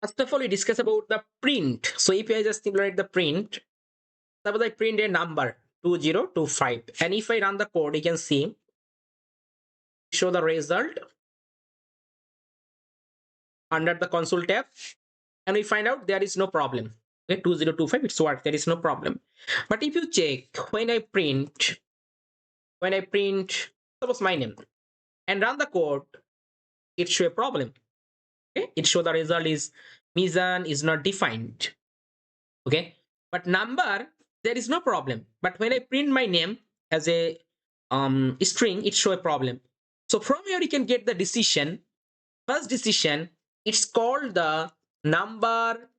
First of all, we discuss about the print. So if I just write the print, suppose I print a number 2025, and if I run the code, you can see show the result under the console tab, and we find out there is no problem. Okay, 2025, it's worked, there is no problem. But if you check when I print suppose my name and run the code, it show a problem. Okay, it show the result is Mizan is not defined. Okay, but number, there is no problem. But when I print my name as a string, it show a problem. So from here you can get the decision. First decision, it's called the number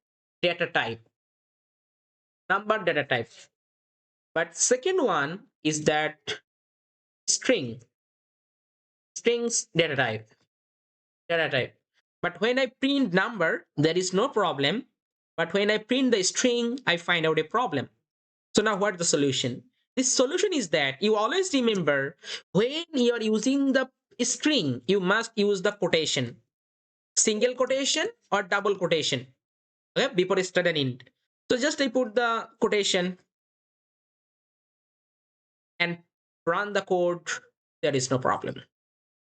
data type. But second one is that strings data type. But when I print number, there is no problem. But when I print the string, I find out a problem. So now what's the solution? This solution is that you always remember when you are using the string, you must use the quotation, single quotation or double quotation, okay, before start and end. So just I put the quotation and run the code, there is no problem.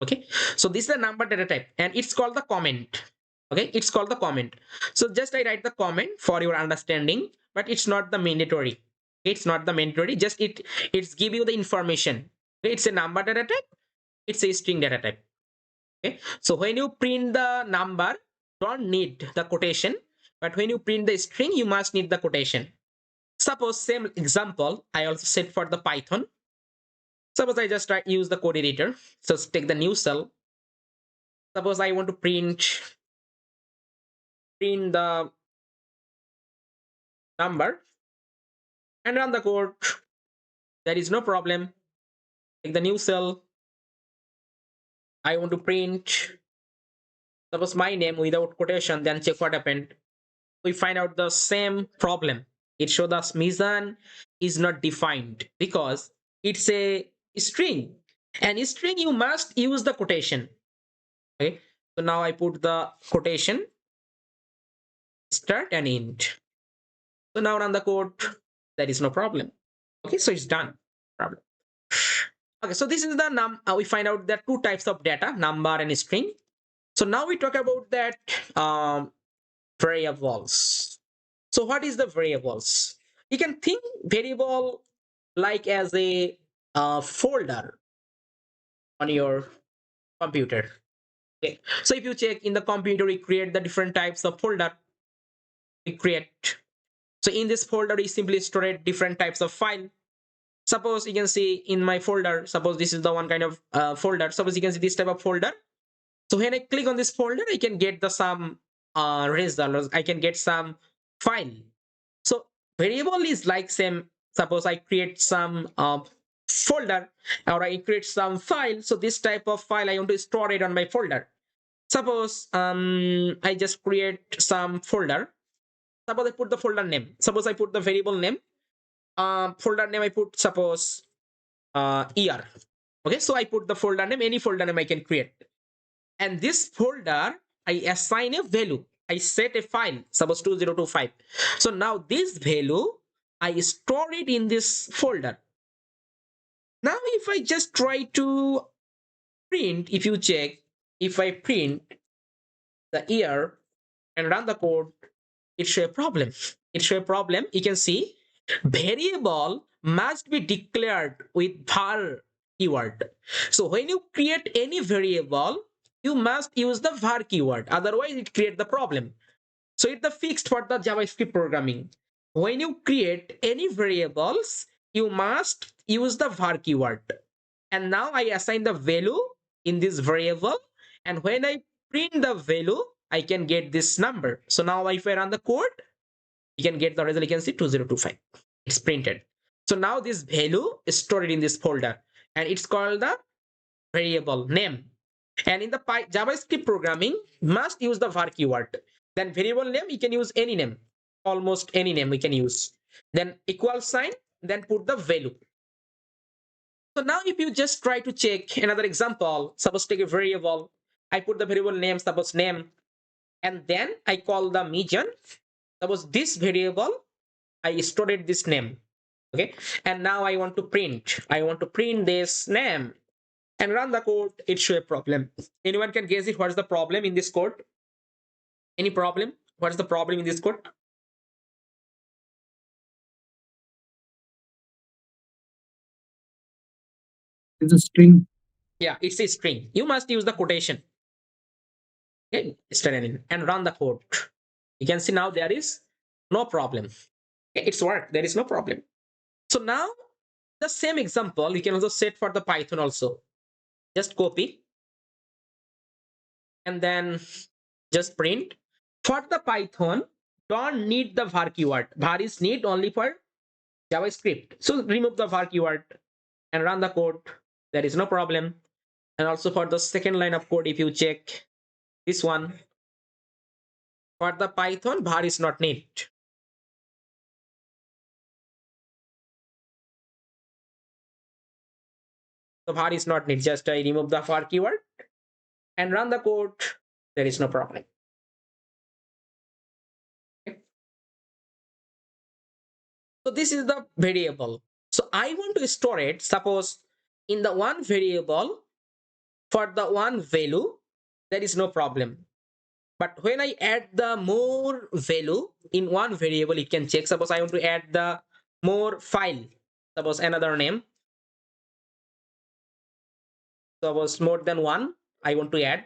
Okay, so this is the number data type and it's called the comment. Okay, it's called the comment. So just I write the comment for your understanding, but it's not the mandatory. It's not the mandatory, just it's give you the information. Okay, it's a number data type, it's a string data type. Okay, so when you print the number, don't need the quotation, but when you print the string, you must need the quotation. Suppose same example I also set for the Python. Suppose I just use the code editor. So take the new cell. Suppose I want to print the number and run the code. There is no problem. Take the new cell. I want to print, suppose my name without quotation, then check what happened. We find out the same problem. It shows us Mizan is not defined because it's a string. And string, you must use the quotation. Okay, so now I put the quotation, start and end. So now run the code, there is no problem. Okay, so it's done. Problem. Okay, so this is the we find out there are two types of data, number and string. So now we talk about that variables. So what is the variables? You can think variable like as a folder on your computer. Okay, so if you check in the computer, we create the different types of folder. We create. So in this folder, we simply store different types of file. Suppose you can see in my folder, suppose this is the one kind of folder. Suppose you can see this type of folder. So when I click on this folder, I can get the some result. I can get some file. So variable is like same. Suppose I create some folder or I create some file. So this type of file I want to store it on my folder. Suppose I just create some folder. Suppose I put the folder name. Suppose I put the variable name. Folder name I put suppose year. Okay, so I put the folder name, any folder name I can create. And this folder, I assign a value. I set a file, suppose 2025. So now this value, I store it in this folder. Now if I just try to print, if you check, if I print the year and run the code, it show a problem. It show a problem. You can see variable must be declared with var keyword. So when you create any variable, you must use the var keyword, otherwise it creates the problem. So it's the fixed for the JavaScript programming. When you create any variables, you must use the var keyword. And now I assign the value in this variable, and when I print the value, I can get this number. So now if I run the code, you can get the result. You can see 2025. It's printed. So now this value is stored in this folder, and it's called the variable name. And in the JavaScript programming, must use the var keyword. Then variable name, you can use any name, almost any name we can use. Then equal sign, then put the value. So now if you just try to check another example, suppose take a variable, I put the variable name, suppose name, and then I call the median. Suppose this variable, I stored this name. Okay, and now I want to print this name and run the code. It show a problem. Anyone can guess it? What's the problem in this code? Any problem? What's the problem in this code? It's a string. Yeah, it's a string. You must use the quotation. Okay, and run the code. You can see now there is no problem. Okay, it's worked. There is no problem. So now the same example you can also set for the Python also. Just copy and then just print. For the Python, don't need the var keyword. Var is need only for JavaScript. So remove the var keyword and run the code. There is no problem. And also for the second line of code, if you check this one, for the Python, var is not need. So var is not need. Just I remove the var keyword and run the code. There is no problem. Okay. So this is the variable. So I want to store it. Suppose in the one variable, for the one value, there is no problem. But when I add the more value in one variable, it can check. Suppose I want to add the more file. Suppose another name. Suppose more than one, I want to add.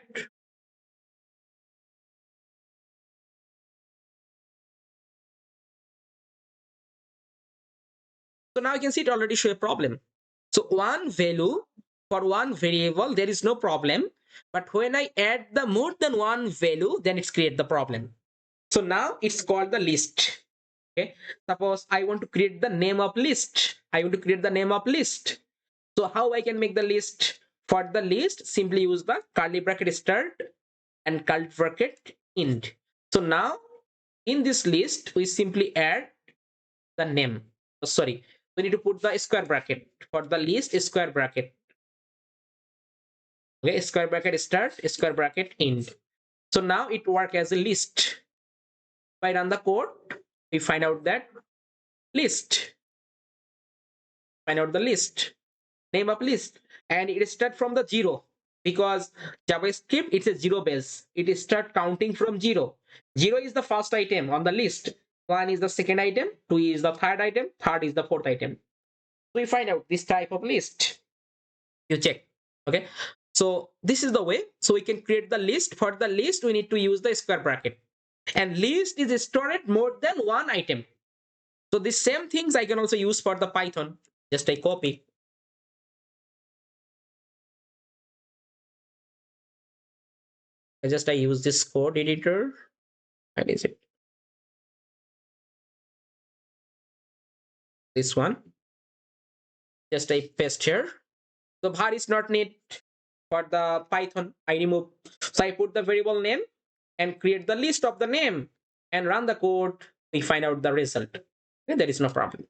So now you can see it already show a problem. So one value for one variable, there is no problem. But when I add the more than one value, then it's create the problem. So now it's called the list. Okay. Suppose I want to create the name of list. I want to create the name of list. So how I can make the list? For the list, simply use the curly bracket start and curly bracket end. So now in this list, we simply add the name. Oh, sorry, we need to put the square bracket for the list, square bracket. Okay, square bracket start, square bracket end. So now it works as a list. If I run the code, we find out that list. Find out the list, name of list, and it start from the 0 because JavaScript it's a 0 base. It start counting from 0. 0 is the first item on the list. 1 is the second item. 2 is the third item. Third is the fourth item. So we find out this type of list. You check. Okay. So this is the way. So we can create the list. For the list, we need to use the square bracket. And list is stored more than one item. So the same things I can also use for the Python. Just I copy. I use this code editor. What is it? This one. Just I paste here. So var is not need for the Python. I remove. So I put the variable name and create the list of the name and run the code. We find out the result. Okay, there is no problem.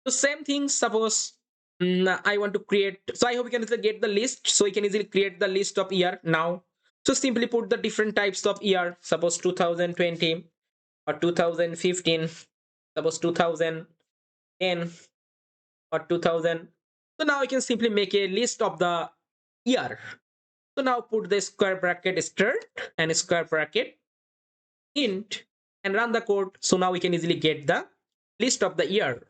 So same thing, suppose I want to create, so I hope you can get the list. So you can easily create the list of year now. So simply put the different types of year, suppose 2020 or 2015, suppose 2010 or 2000. So now I can simply make a list of the year. So now put the square bracket start and square bracket int and run the code. So now we can easily get the list of the year.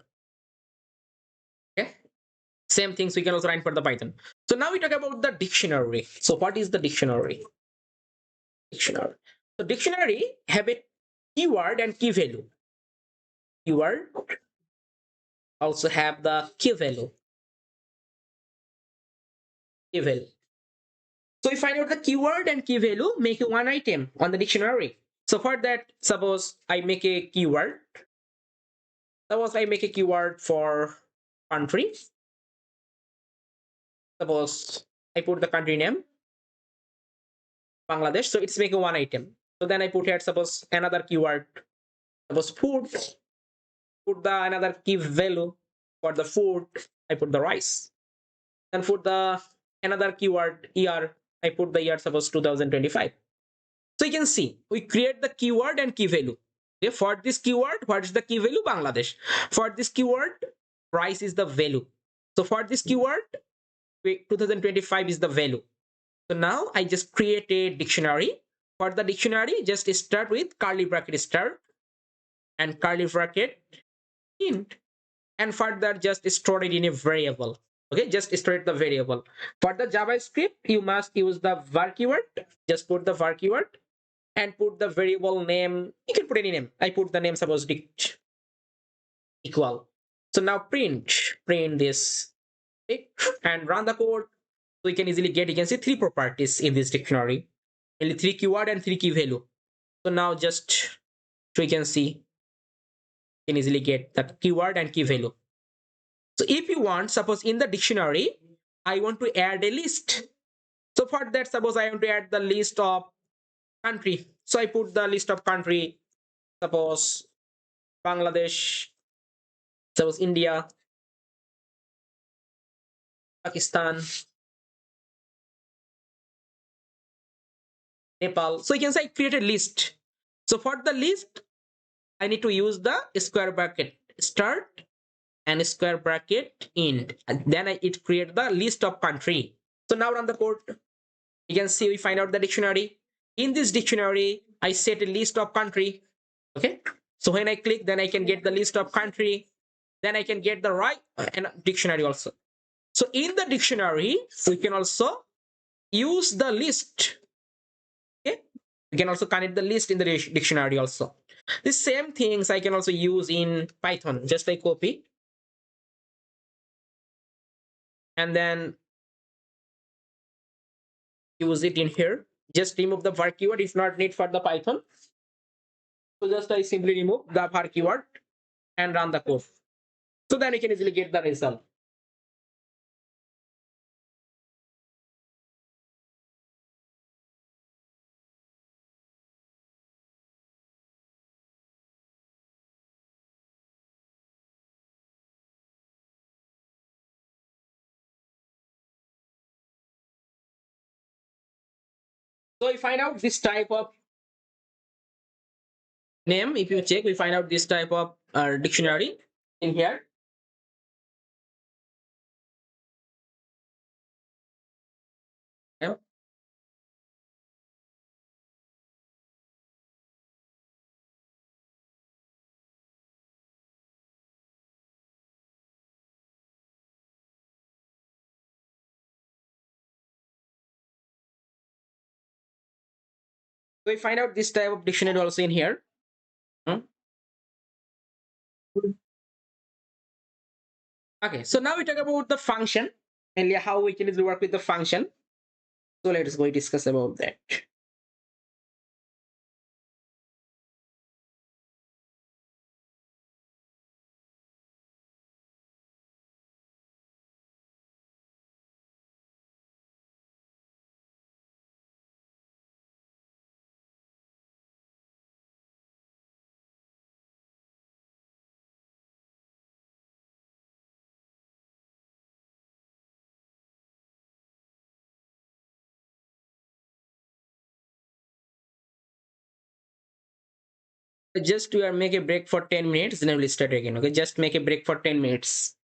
Okay. Same things we can also write for the Python. So now we talk about the dictionary. So what is the dictionary? Dictionary. So dictionary have a keyword and key value. Keyword also have the key value. Key value. So we find out the keyword and key value, make one item on the dictionary. So for that, suppose I make a keyword. Suppose I make a keyword for country. Suppose I put the country name Bangladesh. So it's making one item. So then I put here suppose another keyword. Suppose food. Put the another key value for the food. I put the rice. Then for the another keyword year, I put the year suppose 2025. So you can see we create the keyword and key value. Okay, for this keyword, what is the key value? Bangladesh. For this keyword, price is the value. So for this keyword, 2025 is the value. So now I just create a dictionary. For the dictionary, just start with curly bracket start and curly bracket int, and further just store it in a variable. Okay, just store the variable. For the JavaScript, you must use the var keyword. Just put the var keyword and put the variable name. You can put any name. I put the name suppose dict equal. So now print this and run the code. So you can easily get, you can see 3 properties in this dictionary, only 3 keyword and 3 key value. So now just so you can see, you can easily get the keyword and key value. So if you want, suppose in the dictionary I want to add a list. So for that, suppose I want to add the list of country. So I put the list of country, suppose Bangladesh, suppose India, Pakistan, Nepal. So you can say I create a list. So for the list, I need to use the square bracket start and square bracket int, and then it create the list of country. So now run the code. You can see we find out the dictionary. In this dictionary, I set a list of country. Okay. So when I click, then I can get the list of country. Then I can get the right and dictionary also. So in the dictionary, we can also use the list. Okay. You can also connect the list in the dictionary also. The same things I can also use in Python. Just like copy and then use it in here. Just remove the var keyword. It's not need for the Python. So just I simply remove the var keyword and run the code. So then you can easily get the result. So we find out this type of name. If you check, we find out this type of dictionary in here. Yeah. So we find out this type of dictionary also in here. Okay, so now we talk about the function and how we can easily work with the function. So let's go discuss about that. Just we are make a break for 10 minutes, then we'll start again. Okay, just make a break for 10 minutes.